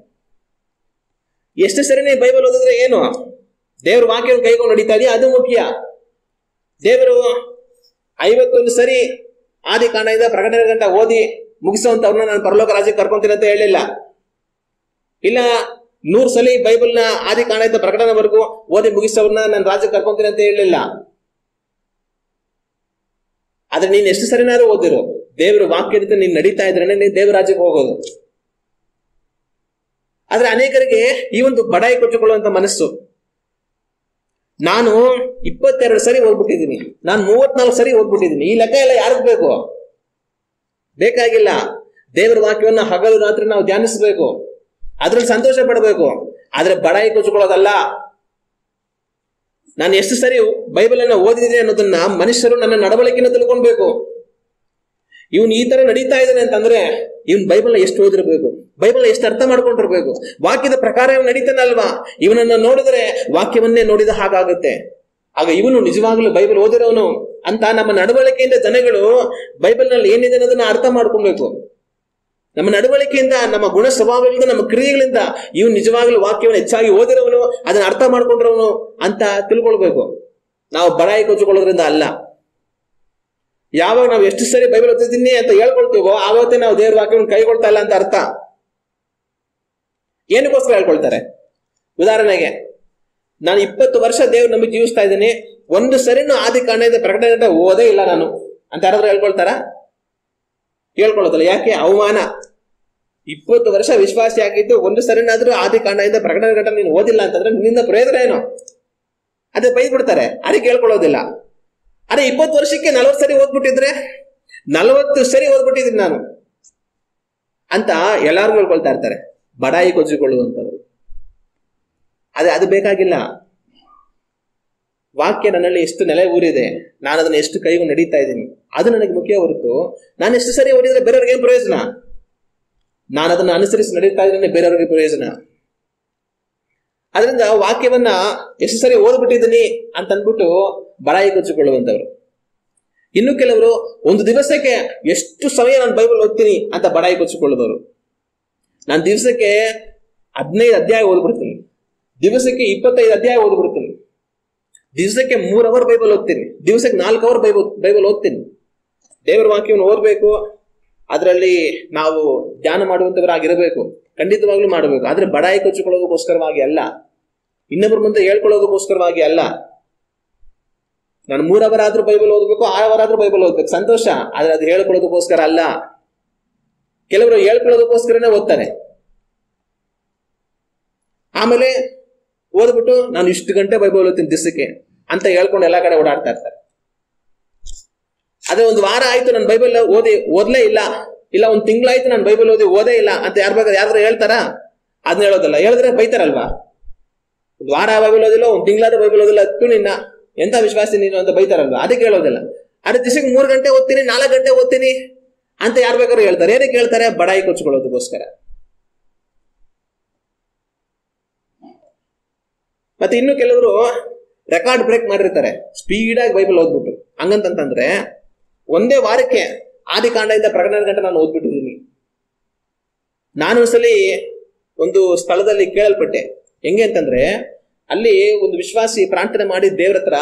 ಎಷ್ಟು ಸರಿನೇ ಬೈಬಲ್ ಓದಿದ್ರೆ ಏನು, ದೇವ್ರ ವಾಕ್ಯ ಕೈಗೊಂಡು ನಡೀತಾ ಇದೆಯಾ ಅದು ಮುಖ್ಯ. ದೇವರು 51 ಸರಿ ಆದಿ ಕಾಂಡದಿಂದ ಪ್ರಕಟಣೆ ಗಂಟ ಓದಿ ಮುಗಿಸುವಂತವ್ರನ್ನ ನಾನು ಪರಲೋಕ ರಾಜ್ಯಕ್ಕೆ ಕರ್ಕೊಂತೀನಿ ಅಂತ ಹೇಳಿಲ್ಲ. ಇಲ್ಲ 100 ಸಲ ಬೈಬಲ್ನ ಆದಿ ಕಾಂಡದಿಂದ ಪ್ರಕಟಣೆವರೆಗೂ ಓದಿ ಮುಗಿಸೋರ್ನ ನಾನು ರಾಜ್ಯಕ್ಕೆ ಕರ್ಕೊಂತೀನಿ ಅಂತ ಹೇಳಿಲ್ಲ. ಆದ್ರೆ ನೀನ್ ಎಷ್ಟು ಸರಿನಾದ್ರೂ ಓದಿರು, ದೇವ್ರ ವಾಕ್ಯದಿಂದ ನೀನ್ ನಡೀತಾ ಇದ್ರೆ ನೀನ್ ದೇವ್ರ ರಾಜ್ಯಕ್ಕೆ ಹೋಗೋದು. ಆದ್ರೆ ಅನೇಕರಿಗೆ ಈ ಒಂದು ಬಡಾಯಿ ಕೊಚ್ಚಿಕೊಳ್ಳುವಂತ ಮನಸ್ಸು. ನಾನು 22 ಸರಿ ಓದ್ಬಿಟ್ಟಿದ್ದೀನಿ, ನಾನು 34 ಸರಿ ಓದ್ಬಿಟ್ಟಿದ್ದೀನಿ, ಈ ಲೆಕ್ಕ ಎಲ್ಲ ಯಾರಿಗ್ ಬೇಕು? ಬೇಕಾಗಿಲ್ಲ. ದೇವರ ವಾಕ್ಯವನ್ನ ಹಗಲು ರಾತ್ರಿ ನಾವು ಧ್ಯಾನಿಸಬೇಕು, ಅದ್ರಲ್ಲಿ ಸಂತೋಷ ಪಡಬೇಕು. ಆದ್ರೆ ಬಡಾಯಿ ಕೊಚ್ಚಿಕೊಳ್ಳೋದಲ್ಲ. ನಾನು ಎಷ್ಟು ಸರಿ ಬೈಬಲ್ ಅನ್ನ ಓದಿದ್ದೀನಿ ಅನ್ನೋದನ್ನ ಮನುಷ್ಯರು ನನ್ನ ನಡವಳಿಕೆನ ತಿಳ್ಕೊಳ್ಬೇಕು. ಇವನ್ ಈ ತರ ನಡೀತಾ ಇದ್ದಾನೆ ಅಂತಂದ್ರೆ ಇವನ್ ಬೈಬಲ್ ಎಷ್ಟು ಓದಿರ್ಬೇಕು, ಬೈಬಲ್ ಎಷ್ಟು ಅರ್ಥ ಮಾಡ್ಕೊಂಡಿರ್ಬೇಕು, ವಾಕ್ಯದ ಪ್ರಕಾರ ನಡೀತಾನಲ್ವಾ, ಇವನನ್ನ ನೋಡಿದ್ರೆ ವಾಕ್ಯವನ್ನೇ ನೋಡಿದ ಹಾಗಾಗುತ್ತೆ. ಆಗ ಇವನು ನಿಜವಾಗ್ಲೂ ಬೈಬಲ್ ಓದಿರೋನು ಅಂತ ನಮ್ಮ ನಡವಳಿಕೆಯಿಂದ ಜನಗಳು ಬೈಬಲ್ ನಲ್ಲಿ ಏನಿದೆ ಅನ್ನೋದನ್ನ ಅರ್ಥ ಮಾಡ್ಕೊಳ್ಬೇಕು. ನಮ್ಮ ನಡವಳಿಕೆಯಿಂದ, ನಮ್ಮ ಗುಣ ಸ್ವಭಾವಗಳಿಂದ, ನಮ್ಮ ಕ್ರಿಯೆಗಳಿಂದ ಇವನು ನಿಜವಾಗ್ಲೂ ವಾಕ್ಯವನ್ನು ಹೆಚ್ಚಾಗಿ ಓದಿರೋನು, ಅದನ್ನ ಅರ್ಥ ಮಾಡ್ಕೊಂಡಿರೋನು ಅಂತ ತಿಳ್ಕೊಳ್ಬೇಕು. ನಾವು ಬಡಾಯಿ ಕೊಚ್ಚಿಕೊಳ್ಳೋದ್ರಿಂದ ಅಲ್ಲ. ಯಾವಾಗ ನಾವು ಎಷ್ಟು ಸರಿ ಬೈಬಲ್ ಓದಿದ್ದೀನಿ ಅಂತ ಹೇಳ್ಕೊಳ್ತೀವೋ ಆವತ್ತೇ ನಾವು ದೇವ್ರ ವಾಕ್ಯವನ್ನು ಕೈಗೊಳ್ತಾ ಇಲ್ಲ ಅಂತ ಅರ್ಥ. ಏನಕ್ಕೋಸ್ಕರ ಹೇಳ್ಕೊಳ್ತಾರೆ? ಉದಾಹರಣೆಗೆ, ನಾನು 20 ವರ್ಷ ದೇವ್ರು ನಮಗೆ ಜೀವಿಸ್ತಾ ಇದ್ದೀನಿ, ಒಂದು ಸರಿನೂ ಆದಿ ಕಾಂಡದಿಂದ ಪ್ರಕಟಣೆ ಓದೇ ಇಲ್ಲ ನಾನು ಅಂತ ಯಾರಾದ್ರೂ ಹೇಳ್ಕೊಳ್ತಾರ? ಹೇಳ್ಕೊಳ್ಳೋದಲ್ಲ. ಯಾಕೆ? ಅವಮಾನ. 20 ವರ್ಷ ವಿಶ್ವಾಸಿ ಆಗಿದ್ದು ಒಂದು ಸರಿನಾದ್ರೂ ಆದಿ ಕಾಂಡದಿಂದ ಪ್ರಕಟಣೆ ಗಂಟ ನೀನು ಓದಿಲ್ಲ ಅಂತಂದ್ರೆ ನಿನ್ನಿಂದ ಪ್ರಯೋಜನ ಏನು? ಅದೇ ಬೈದ್ಬಿಡ್ತಾರೆ, ಅದಕ್ಕೆ ಹೇಳ್ಕೊಳ್ಳೋದಿಲ್ಲ. ಅದೇ 20 ವರ್ಷಕ್ಕೆ 40 ಸರಿ ಓದ್ಬಿಟ್ಟಿದ್ರೆ, 40 ಸರಿ ಓದ್ಬಿಟ್ಟಿದ್ದೀನಿ ನಾನು ಅಂತ ಎಲ್ಲಾರು ಹೇಳ್ಕೊಳ್ತಾ ಇರ್ತಾರೆ. ಬಡಾಯಿ ಕೊಚ್ಚಿಕೊಳ್ಳುವಂತವ್ರು. ಅದು ಬೇಕಾಗಿಲ್ಲ. ವಾಕ್ಯ ನನ್ನಲ್ಲಿ ಎಷ್ಟು ನೆಲೆ ಊರಿದೆ, ನಾನು ಅದನ್ನ ಎಷ್ಟು ಕೈಗೂ ನಡೀತಾ ಇದ್ದೀನಿ, ಅದು ನನಗೆ ಮುಖ್ಯ ಹೊರತು ನಾನು ಎಷ್ಟು ಸರಿ ಓದಿದ್ರೆ ಬೇರೆಯವ್ರಿಗೆ ಏನ್ ಪ್ರಯೋಜನ? ನಾನು ಅದನ್ನ ಅನುಸರಿಸಿ ನಡೀತಾ ಇದ್ರೆ ಬೇರೆಯವ್ರಿಗೆ ಪ್ರಯೋಜನ. ಅದರಿಂದ ವಾಕ್ಯವನ್ನ ಎಷ್ಟು ಸರಿ ಓದ್ಬಿಟ್ಟಿದ್ದೀನಿ ಅಂತ ಅಂದ್ಬಿಟ್ಟು ಬಡಾಯಿ ಕೊಚ್ಚಿಕೊಳ್ಳುವಂತವ್ರು. ಇನ್ನು ಕೆಲವರು ಒಂದು ದಿವಸಕ್ಕೆ ಎಷ್ಟು ಸಮಯ ನಾನು ಬೈಬಲ್ ಓದ್ತೀನಿ ಅಂತ ಬಡಾಯಿ ಕೊಚ್ಚಿಕೊಳ್ಳುವವರು. ನಾನು ದಿವಸಕ್ಕೆ 15 ಅಧ್ಯಾಯ ಓದ್ಬಿಡ್ತೀನಿ, ದಿವಸಕ್ಕೆ 25 ಅಧ್ಯಾಯ ಓದ್ಬಿಡ್ತೀನಿ, ದಿವಸಕ್ಕೆ 3 ಅವರ್ ಬೈಬಲ್ ಓದ್ತೀನಿ, ದಿವಸಕ್ಕೆ 4 ಅವರ್ ಬೈಬಲ್ ಓದ್ತೀನಿ. ದೇವರ ವಾಕ್ಯವನ್ನು ಓದ್ಬೇಕು, ಅದರಲ್ಲಿ ನಾವು ಧ್ಯಾನ ಮಾಡುವಂತವರಾಗಿರಬೇಕು, ಖಂಡಿತವಾಗ್ಲೂ ಮಾಡಬೇಕು. ಆದ್ರೆ ಬಡಾಯಿ ಕೊಚ್ಚಿಕೊಳ್ಳೋದಕ್ಕೋಸ್ಕರವಾಗಿ ಅಲ್ಲ, ಇನ್ನೊಬ್ಬರ ಮುಂದೆ ಹೇಳ್ಕೊಳ್ಳೋದಕ್ಕೋಸ್ಕರವಾಗಿ ಅಲ್ಲ. ನಾನು 3 ಅವರ್ ಆದ್ರೂ ಬೈಬಲ್ ಓದ್ಬೇಕು, 6 ಅವರ್ ಆದ್ರೂ ಬೈಬಲ್ ಓದ್ಬೇಕು, ಸಂತೋಷ. ಆದ್ರೆ ಅದು ಹೇಳ್ಕೊಳ್ಳೋದಕ್ಕೋಸ್ಕರ ಅಲ್ಲ. ಕೆಲವರು ಹೇಳ್ಕೊಳ್ಳೋದಕ್ಕೋಸ್ಕರನೇ ಓದ್ತಾರೆ. ಆಮೇಲೆ ಓದ್ಬಿಟ್ಟು ನಾನು ಇಷ್ಟು ಗಂಟೆ ಬೈಬಲ್ ಓದ್ತೀನಿ ದಿವಸಕ್ಕೆ ಅಂತ ಹೇಳ್ಕೊಂಡು ಎಲ್ಲಾ ಕಡೆ ಓಡಾಡ್ತಾ ಇರ್ತಾರೆ. ಅದೇ ಒಂದು ವಾರ ಆಯ್ತು ನಾನು ಬೈಬಲ್ ಓದ್ಲೇ ಇಲ್ಲ, ಇಲ್ಲ ಒಂದು ತಿಂಗಳಾಯ್ತು ನಾನು ಬೈಬಲ್ ಓದೇ ಇಲ್ಲ ಅಂತ ಯಾರಾದ್ರೂ ಹೇಳ್ತಾರ? ಅದನ್ನ ಹೇಳೋದಲ್ಲ. ಹೇಳಿದ್ರೆ ಬೈತಾರಲ್ವಾ, ಒಂದು ವಾರ ಬೈಬಲ್ ಓದಿಲ್ಲ, ಒಂದು ತಿಂಗಳಾದ ಬೈಬಲ್ ಓದಿಲ್ಲ, ಅತ್ತು ನಿನ್ನ ಎಂತ ವಿಶ್ವಾಸ ನೀನು ಅಂತ ಬೈತಾರಲ್ವಾ, ಅದಕ್ಕೆ ಹೇಳೋದಿಲ್ಲ. ಅದೇ ದಿವಸಕ್ಕೆ 3 ಗಂಟೆ ಓದ್ತೀನಿ, 4 ಗಂಟೆ ಓದ್ತೀನಿ ಅಂತ ಯಾರು ಬೇಕಾದ್ರೂ ಹೇಳ್ತಾರೆ. ಏನಕ್ಕೆ ಹೇಳ್ತಾರೆ? ಬಡಾಯಿ ಕೊಚ್ಚಿಕೊಳ್ಳೋದಕ್ಕೋಸ್ಕರ. ಮತ್ತೆ ಇನ್ನು ಕೆಲವರು ರೆಕಾರ್ಡ್ ಬ್ರೇಕ್ ಮಾಡಿರ್ತಾರೆ, ಸ್ಪೀಡಾಗಿ ಬೈಬಲ್ ಓದ್ಬಿಟ್ಟು. ಹಂಗಂತಂದ್ರೆ ಒಂದೇ ವಾರಕ್ಕೆ ಆದಿಕಾಂಡದಿಂದ ಪ್ರಕಟಣೆ ಗಂಟೆ ನಾನು ಓದ್ಬಿಟ್ಟಿದ್ದೀನಿ. ನಾನು ಒಂದ್ಸಲಿ ಒಂದು ಸ್ಥಳದಲ್ಲಿ ಕೇಳಲ್ಪಟ್ಟೆ. ಹೆಂಗೆ ಅಂತಂದ್ರೆ, ಅಲ್ಲಿ ಒಂದು ವಿಶ್ವಾಸಿ ಪ್ರಾರ್ಥನೆ ಮಾಡಿ ದೇವ್ರ ಹತ್ರ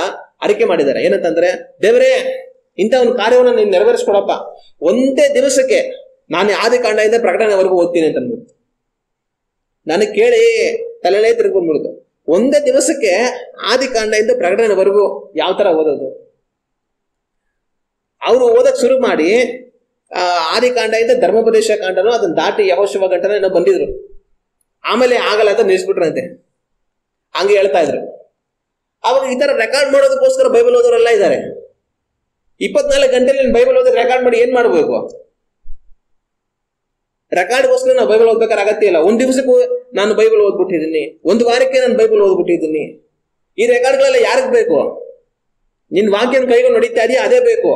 ಅರಿಕೆ ಮಾಡಿದ್ದಾರೆ. ಏನಂತಂದ್ರೆ, ದೇವರೇ ಇಂಥ ಒಂದು ಕಾರ್ಯವನ್ನು ನೀನು ನೆರವೇರಿಸ್ಕೊಡಪ್ಪ, ಒಂದೇ ದಿವಸಕ್ಕೆ ನಾನು ಆದಿಕಾಂಡದಿಂದ ಪ್ರಕಟಣೆವರೆಗೂ ಓದ್ತೀನಿ ಅಂತ ಅಂದ್ಬಿಟ್ಟು. ನನಗೆ ಕೇಳಿ ತಲೆನೇ ತಿರುಗ್ಬಿಡ್ತು. ಒಂದೇ ದಿವಸಕ್ಕೆ ಆದಿಕಾಂಡದಿಂದ ಪ್ರಕಟಣೆವರೆಗೂ ಯಾವ ತರ ಓದೋದು? ಅವರು ಓದಕ್ ಶುರು ಮಾಡಿ ಆದಿಕಾಂಡದಿಂದ ಧರ್ಮೋಪದೇಶ ಕಾಂಡನೋ ಅದನ್ನ ದಾಟಿ ಯೆಹೋಶುವ ಗಂಟನೋ ಏನೋ ಬಂದಿದ್ರು. ಆಮೇಲೆ ಆಗಲ್ಲ ಅಂತ ನಿಲ್ಲಿಸ್ಬಿಟ್ರಂತೆ. ಹಂಗೆ ಹೇಳ್ತಾ ಇದ್ರು. ಅವಾಗ ಈ ತರ ರೆಕಾರ್ಡ್ ಮಾಡೋದಕ್ಕೋಸ್ಕರ ಬೈಬಲ್ ಓದೋರೆಲ್ಲ ಇದ್ದಾರೆ. 24 ಗಂಟೆಲಿ ಬೈಬಲ್ ಓದೋದು ರೆಕಾರ್ಡ್ ಮಾಡಿ ಏನ್ ಮಾಡ್ಬೇಕು? ರೆಕಾರ್ಡ್ಗೋಸ್ಕರ ನಾವು ಬೈಬಲ್ ಓದ್ಬೇಕಾದ್ರೆ ಅಗತ್ಯ ಇಲ್ಲ. ಒಂದ್ ದಿವಸಕ್ಕೂ ನಾನು ಬೈಬಲ್ ಓದ್ಬಿಟ್ಟಿದ್ದೀನಿ, ಒಂದು ವಾರಕ್ಕೆ ನಾನು ಬೈಬಲ್ ಓದ್ಬಿಟ್ಟಿದ್ದೀನಿ. ಈ ರೆಕಾರ್ಡ್ಗಳೆಲ್ಲ ಯಾರಿಗ್ ಬೇಕು? ನಿನ್ ವಾಕ್ಯನ ಕೈಗೊಂಡು ನಡೀತಾ ಇದೆಯಾ, ಅದೇ ಬೇಕು.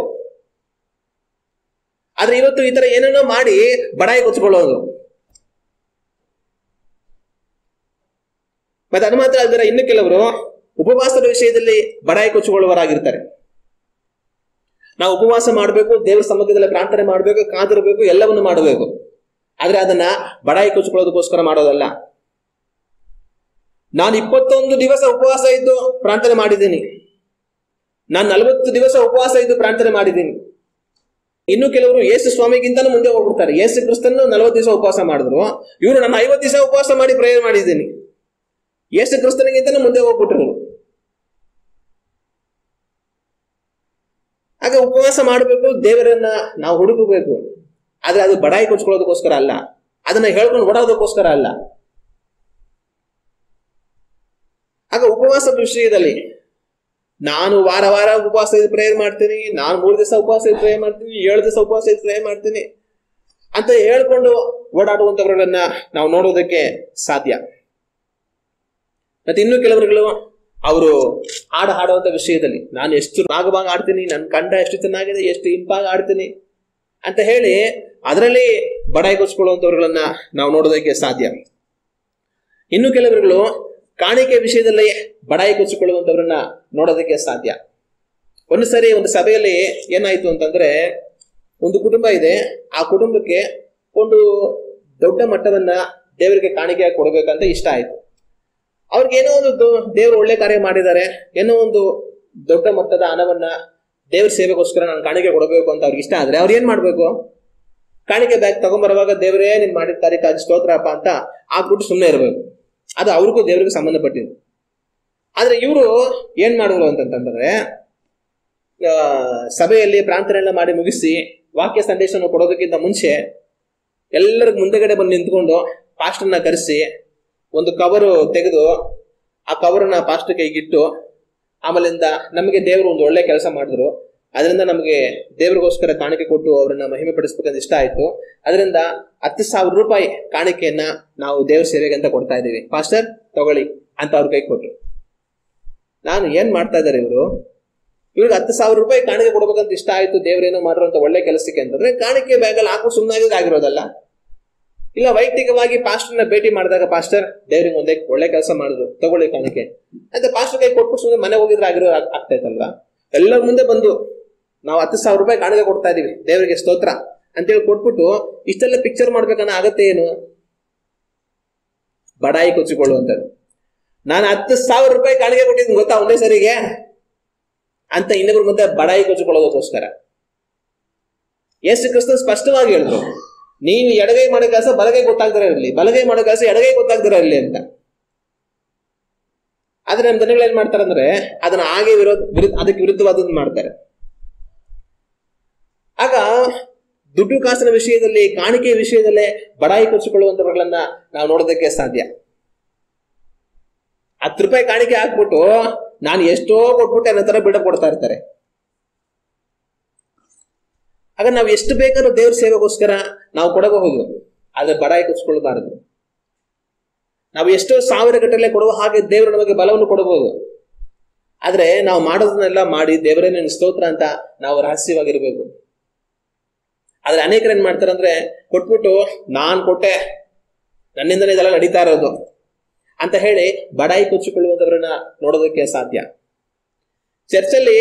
ಆದ್ರೆ ಇವತ್ತು ಈ ತರ ಏನೇನೋ ಮಾಡಿ ಬಡಾಯಿ ಕೊಚ್ಕೊಳ್ಳೋದು. ಮತ್ತೆ ಅದು ಮಾತ್ರ ಅಲ್ದಿರ ಇನ್ನು ಕೆಲವರು ಉಪವಾಸದ ವಿಷಯದಲ್ಲಿ ಬಡಾಯಿ ಕೊಚ್ಚಿಕೊಳ್ಳುವವರಾಗಿರ್ತಾರೆ. ನಾವು ಉಪವಾಸ ಮಾಡಬೇಕು, ದೇವರ ಸಮ್ಮುಖದಲ್ಲಿ ಪ್ರಾರ್ಥನೆ ಮಾಡಬೇಕು, ಕಾದಿರಬೇಕು, ಎಲ್ಲವನ್ನು ಮಾಡಬೇಕು. ಆದ್ರೆ ಅದನ್ನ ಬಡಾಯಿ ಕೊಚ್ಚಿಕೊಳ್ಳೋದಕ್ಕೋಸ್ಕರ ಮಾಡೋದಲ್ಲ. ನಾನು 21 ದಿವಸ ಉಪವಾಸ ಇದ್ದು ಪ್ರಾರ್ಥನೆ ಮಾಡಿದ್ದೀನಿ, ನಾನು 40 ದಿವಸ ಉಪವಾಸ ಇದ್ದು ಪ್ರಾರ್ಥನೆ ಮಾಡಿದ್ದೀನಿ. ಇನ್ನು ಕೆಲವರು ಯೇಸು ಸ್ವಾಮಿಗಿಂತನೂ ಮುಂದೆ ಹೋಗ್ಬಿಡ್ತಾರೆ. ಯೇಸು ಕ್ರಿಸ್ತನ್ನು 40 ದಿವಸ ಉಪವಾಸ ಮಾಡಿದ್ರು, ಇವರು ನಾನು 50 ದಿವಸ ಉಪವಾಸ ಮಾಡಿ ಪ್ರೇಯರ್ ಮಾಡಿದ್ದೀನಿ. ಯೇಸು ಕ್ರಿಸ್ತನಿಗಿಂತನೂ ಮುಂದೆ ಹೋಗ್ಬಿಟ್ರು. ಹಾಗೆ ಉಪವಾಸ ಮಾಡಬೇಕು, ದೇವರನ್ನ ನಾವು ಹುಡುಕಬೇಕು. ಆದ್ರೆ ಅದು ಬಡಾಯಿ ಕೊಚ್ಕೊಳ್ಳೋದಕ್ಕೋಸ್ಕರ ಅಲ್ಲ, ಅದನ್ನ ಹೇಳ್ಕೊಂಡು ಓಡೋದಕ್ಕೋಸ್ಕರ ಅಲ್ಲ. ಆಗ ಉಪವಾಸದ ವಿಷಯದಲ್ಲಿ ನಾನು ವಾರ ಉಪವಾಸ ಇದ್ದು ಪ್ರೇಯರ್ ಮಾಡ್ತೀನಿ, ನಾನು 3 ದಿವಸ ಉಪವಾಸ ಇದ್ದು ಪ್ರೇಯರ್ ಮಾಡ್ತೀನಿ, 7 ದಿವಸ ಉಪವಾಸ ಇದ್ದು ಪ್ರೇಯರ್ ಮಾಡ್ತೀನಿ ಅಂತ ಹೇಳ್ಕೊಂಡು ಓಡಾಡುವಂತವರನ್ನ ನಾವು ನೋಡೋದಕ್ಕೆ ಸಾಧ್ಯ. ಮತ್ತೆ ಇನ್ನು ಕೆಲವರುಗಳು ಅವರು ಹಾಡುವಂತ ವಿಷಯದಲ್ಲಿ ನಾನು ಎಷ್ಟು ರಾಗವಾಗಿ ಆಡ್ತೀನಿ, ನನ್ನ ಕಂಠ ಎಷ್ಟು ಚೆನ್ನಾಗಿದೆ, ಎಷ್ಟು ಇಂಪಾಗಿ ಆಡ್ತೀನಿ ಅಂತ ಹೇಳಿ ಅದರಲ್ಲಿ ಬಡಾಯಿಗೊಳಿಸ್ಕೊಳ್ಳುವಂತವ್ರುಗಳನ್ನ ನಾವು ನೋಡೋದಕ್ಕೆ ಸಾಧ್ಯ. ಇನ್ನು ಕೆಲವರುಗಳು ಕಾಣಿಕೆ ವಿಷಯದಲ್ಲಿ ಬಡಾಯಿ ಕೊಚ್ಚಿಕೊಳ್ಳುವಂತವ್ರನ್ನ ನೋಡೋದಕ್ಕೆ ಸಾಧ್ಯ. ಒಂದು ಸರಿ ಒಂದು ಸಭೆಯಲ್ಲಿ ಏನಾಯ್ತು ಅಂತಂದ್ರೆ, ಒಂದು ಕುಟುಂಬ ಇದೆ, ಆ ಕುಟುಂಬಕ್ಕೆ ಒಂದು ದೊಡ್ಡ ಮಟ್ಟವನ್ನ ದೇವರಿಗೆ ಕಾಣಿಕೆಯಾಗಿ ಕೊಡಬೇಕಂತ ಇಷ್ಟ ಆಯ್ತು. ಅವ್ರಿಗೆ ಏನೋ ಒಂದು ದೇವರು ಒಳ್ಳೆ ಕಾರ್ಯ ಮಾಡಿದ್ದಾರೆ, ಏನೋ ಒಂದು ದೊಡ್ಡ ಮೊತ್ತದ ಹಣವನ್ನ ದೇವ್ರ ಸೇವೆಗೋಸ್ಕರ ನಾನು ಕಾಣಿಕೆ ಕೊಡಬೇಕು ಅಂತ ಅವ್ರಿಗೆ ಇಷ್ಟ ಆದ್ರೆ ಅವ್ರು ಏನ್ ಮಾಡ್ಬೇಕು? ಕಾಣಿಕೆ ಬ್ಯಾಗ್ ತಗೊಂಡ್ಬರುವಾಗ ದೇವರೇ ನೀನ್ ಮಾಡಿದ ಕಾರ್ಯಕ್ಕಾಗಿ ಸ್ತೋತ್ರಪ್ಪ ಅಂತ ಆಗ್ಬಿಟ್ಟು ಸುಮ್ಮನೆ ಇರಬೇಕು. ಅದು ಅವ್ರಿಗೂ ದೇವರಿಗೂ ಸಂಬಂಧಪಟ್ಟಿದ್ದು. ಆದ್ರೆ ಇವರು ಏನ್ ಮಾಡಿದ್ರು ಅಂತಂತಂದ್ರೆ, ಸಭೆಯಲ್ಲಿ ಪ್ರಾರ್ಥನೆಯನ್ನ ಮಾಡಿ ಮುಗಿಸಿ ವಾಕ್ಯ ಸಂದೇಶವನ್ನು ಕೊಡೋದಕ್ಕಿಂತ ಮುಂಚೆ ಎಲ್ಲರಿಗೂ ಮುಂದೆಗಡೆ ಬಂದು ನಿಂತ್ಕೊಂಡು ಪಾಸ್ಟರ್ನ ಕರೆಸಿ ಒಂದು ಕವರು ತೆಗೆದು ಆ ಕವರನ್ನ ಪಾಸ್ಟರ್ ಕೈಗಿಟ್ಟು, ಆಮೇಲಿಂದ ನಮಗೆ ದೇವರು ಒಂದು ಒಳ್ಳೆ ಕೆಲಸ ಮಾಡಿದ್ರು, ಅದರಿಂದ ನಮಗೆ ದೇವರಿಗೋಸ್ಕರ ಕಾಣಿಕೆ ಕೊಟ್ಟು ಅವರನ್ನ ಮಹಿಮೆ ಪಡಿಸ್ಬೇಕಂತ ಇಷ್ಟ ಆಯ್ತು, ಅದರಿಂದ 10,000 ರೂಪಾಯಿ ಕಾಣಿಕೆಯನ್ನ ನಾವು ದೇವ್ರ ಸೇವೆಗೆ ಅಂತ ಕೊಡ್ತಾ ಇದೀವಿ, ಪಾಸ್ಟರ್ ತಗೊಳ್ಳಿ ಅಂತ ಅವ್ರ ಕೈ ಕೊಟ್ರು. ನಾನು ಏನ್ ಮಾಡ್ತಾ ಇದ್ದಾರೆ ಇವ್ರಿಗೆ 10,000 ರೂಪಾಯಿ ಕಾಣಿಕೆ ಕೊಡ್ಬೇಕಂತ ಇಷ್ಟ ಆಯ್ತು, ದೇವ್ರೇನೋ ಮಾಡಿರುವಂತ ಒಳ್ಳೆ ಕೆಲಸಕ್ಕೆ ಅಂತಂದ್ರೆ ಕಾಣಿಕೆ ಬ್ಯಾಗಲ್ಲಿ ಹಾಕೋ ಸುಮ್ಮನಾಗಿ ಆಗಿರೋದಲ್ಲ. ಇಲ್ಲ ವೈಯಕ್ತಿಕವಾಗಿ ಪಾಸ್ಟರ್ನ ಭೇಟಿ ಮಾಡಿದಾಗ, ಪಾಸ್ಟರ್ ದೇವ್ರಿಗೆ ಒಂದೇ ಒಳ್ಳೆ ಕೆಲಸ ಮಾಡಿದ್ರು, ತಗೊಳ್ಳಿ ಕಾಣಿಕೆ ಅಂತ ಪಾಸ್ಟರ್ ಕೈ ಕೊಟ್ಬಿಟ್ಟು ಸುಮ್ಮನೆ ಮನೆ ಹೋಗಿದ್ರೆ ಆಗ್ತಾ ಇತ್ತಲ್ವಾ? ಎಲ್ಲರ ಮುಂದೆ ಬಂದು ನಾವು 10,000 ರೂಪಾಯಿ ಕಾಣಿಕೆ ಕೊಡ್ತಾ ಇದೀವಿ ದೇವರಿಗೆ ಸ್ತೋತ್ರ ಅಂತೇಳಿ ಕೊಟ್ಬಿಟ್ಟು ಇಷ್ಟೆಲ್ಲ ಪಿಕ್ಚರ್ ಮಾಡ್ಬೇಕನ್ನೋ ಆಗತ್ತೆ ಏನು? ಬಡಾಯಿ ಕೊಚ್ಚಿಕೊಳ್ಳುವಂಥದ್ದು. ನಾನು 10,000 ರೂಪಾಯಿ ಕಾಣಿಕೆ ಕೊಟ್ಟಿದ್ದೀನಿ ಗೊತ್ತಾ ಒಂದೇ ಸರಿಗೆ ಅಂತ ಇನ್ನೊಬ್ರ ಮುಂದೆ ಬಡಾಯಿ ಕೊಚ್ಚಿಕೊಳ್ಳೋದಕ್ಕೋಸ್ಕರ ಯೇಸು ಕ್ರಿಸ್ತನು ಸ್ಪಷ್ಟವಾಗಿ ಹೇಳಿದ್ರು, ನೀವು ಎಡಗೈ ಮಾಡೋ ಕೆಲಸ ಬಲಗೈ ಗೊತ್ತಾಗ್ದಿರ ಇರಲಿ, ಬಲಗೈ ಮಾಡೋ ಕೆಲಸ ಎಡಗೈ ಗೊತ್ತಾಗ್ದಿರ ಇರಲಿ ಅಂತ. ಆದ್ರೆ ನಮ್ಮ ಜನಗಳು ಏನ್ ಮಾಡ್ತಾರೆ ಅಂದ್ರೆ ಅದನ್ನ ಹಾಗೆ ಅದಕ್ಕೆ ವಿರುದ್ಧವಾದದ್ದು ಮಾಡ್ತಾರೆ. ಆಗ ದುಡ್ಡು ಕಾಸಿನ ವಿಷಯದಲ್ಲಿ, ಕಾಣಿಕೆಯ ವಿಷಯದಲ್ಲೇ ಬಡಾಯಿ ಕೊಚ್ಚಿಕೊಳ್ಳುವಂತವರುಗಳನ್ನ ನಾವು ನೋಡೋದಕ್ಕೆ ಸಾಧ್ಯ. 10 ರೂಪಾಯಿ ಕಾಣಿಕೆ ಹಾಕ್ಬಿಟ್ಟು ನಾನು ಎಷ್ಟೋ ಕೊಟ್ಬಿಟ್ಟೆ ಅನ್ನೋ ತರ ಬಿಡ ಕೊಡ್ತಾ ಇರ್ತಾರೆ. ಆಗ ನಾವು ಎಷ್ಟು ಬೇಕಾದ್ರೂ ದೇವ್ರ ಸೇವೆಗೋಸ್ಕರ ನಾವು ಕೊಡಬಹುದು, ಆದ್ರೆ ಬಡಾಯಿ ಕೊಚ್ಚಿಕೊಳ್ಳಬಾರದು. ನಾವು ಎಷ್ಟೋ ಸಾವಿರ ಗಟ್ಟಲೆ ಕೊಡುವ ಹಾಗೆ ದೇವರು ನಮಗೆ ಬಲವನ್ನು ಕೊಡಬಹುದು, ಆದ್ರೆ ನಾವು ಮಾಡೋದನ್ನೆಲ್ಲ ಮಾಡಿ ದೇವರೇ ನಿನ್ನ ಸ್ತೋತ್ರ ಅಂತ ನಾವು ರಹಸ್ಯವಾಗಿರ್ಬೇಕು. ಆದ್ರೆ ಅನೇಕರು ಏನ್ ಮಾಡ್ತಾರೆ ಅಂದ್ರೆ ಕೊಟ್ಬಿಟ್ಟು ನಾನ್ ಕೊಟ್ಟೆ, ನನ್ನಿಂದನೇ ಇದೆಲ್ಲ ನಡೀತಾ ಇರೋದು ಅಂತ ಹೇಳಿ ಬಡಾಯಿ ಕೊಚ್ಚಿಕೊಳ್ಳುವಂತವ್ರನ್ನ ನೋಡೋದಕ್ಕೆ ಸಾಧ್ಯ. ಚರ್ಚಲ್ಲಿ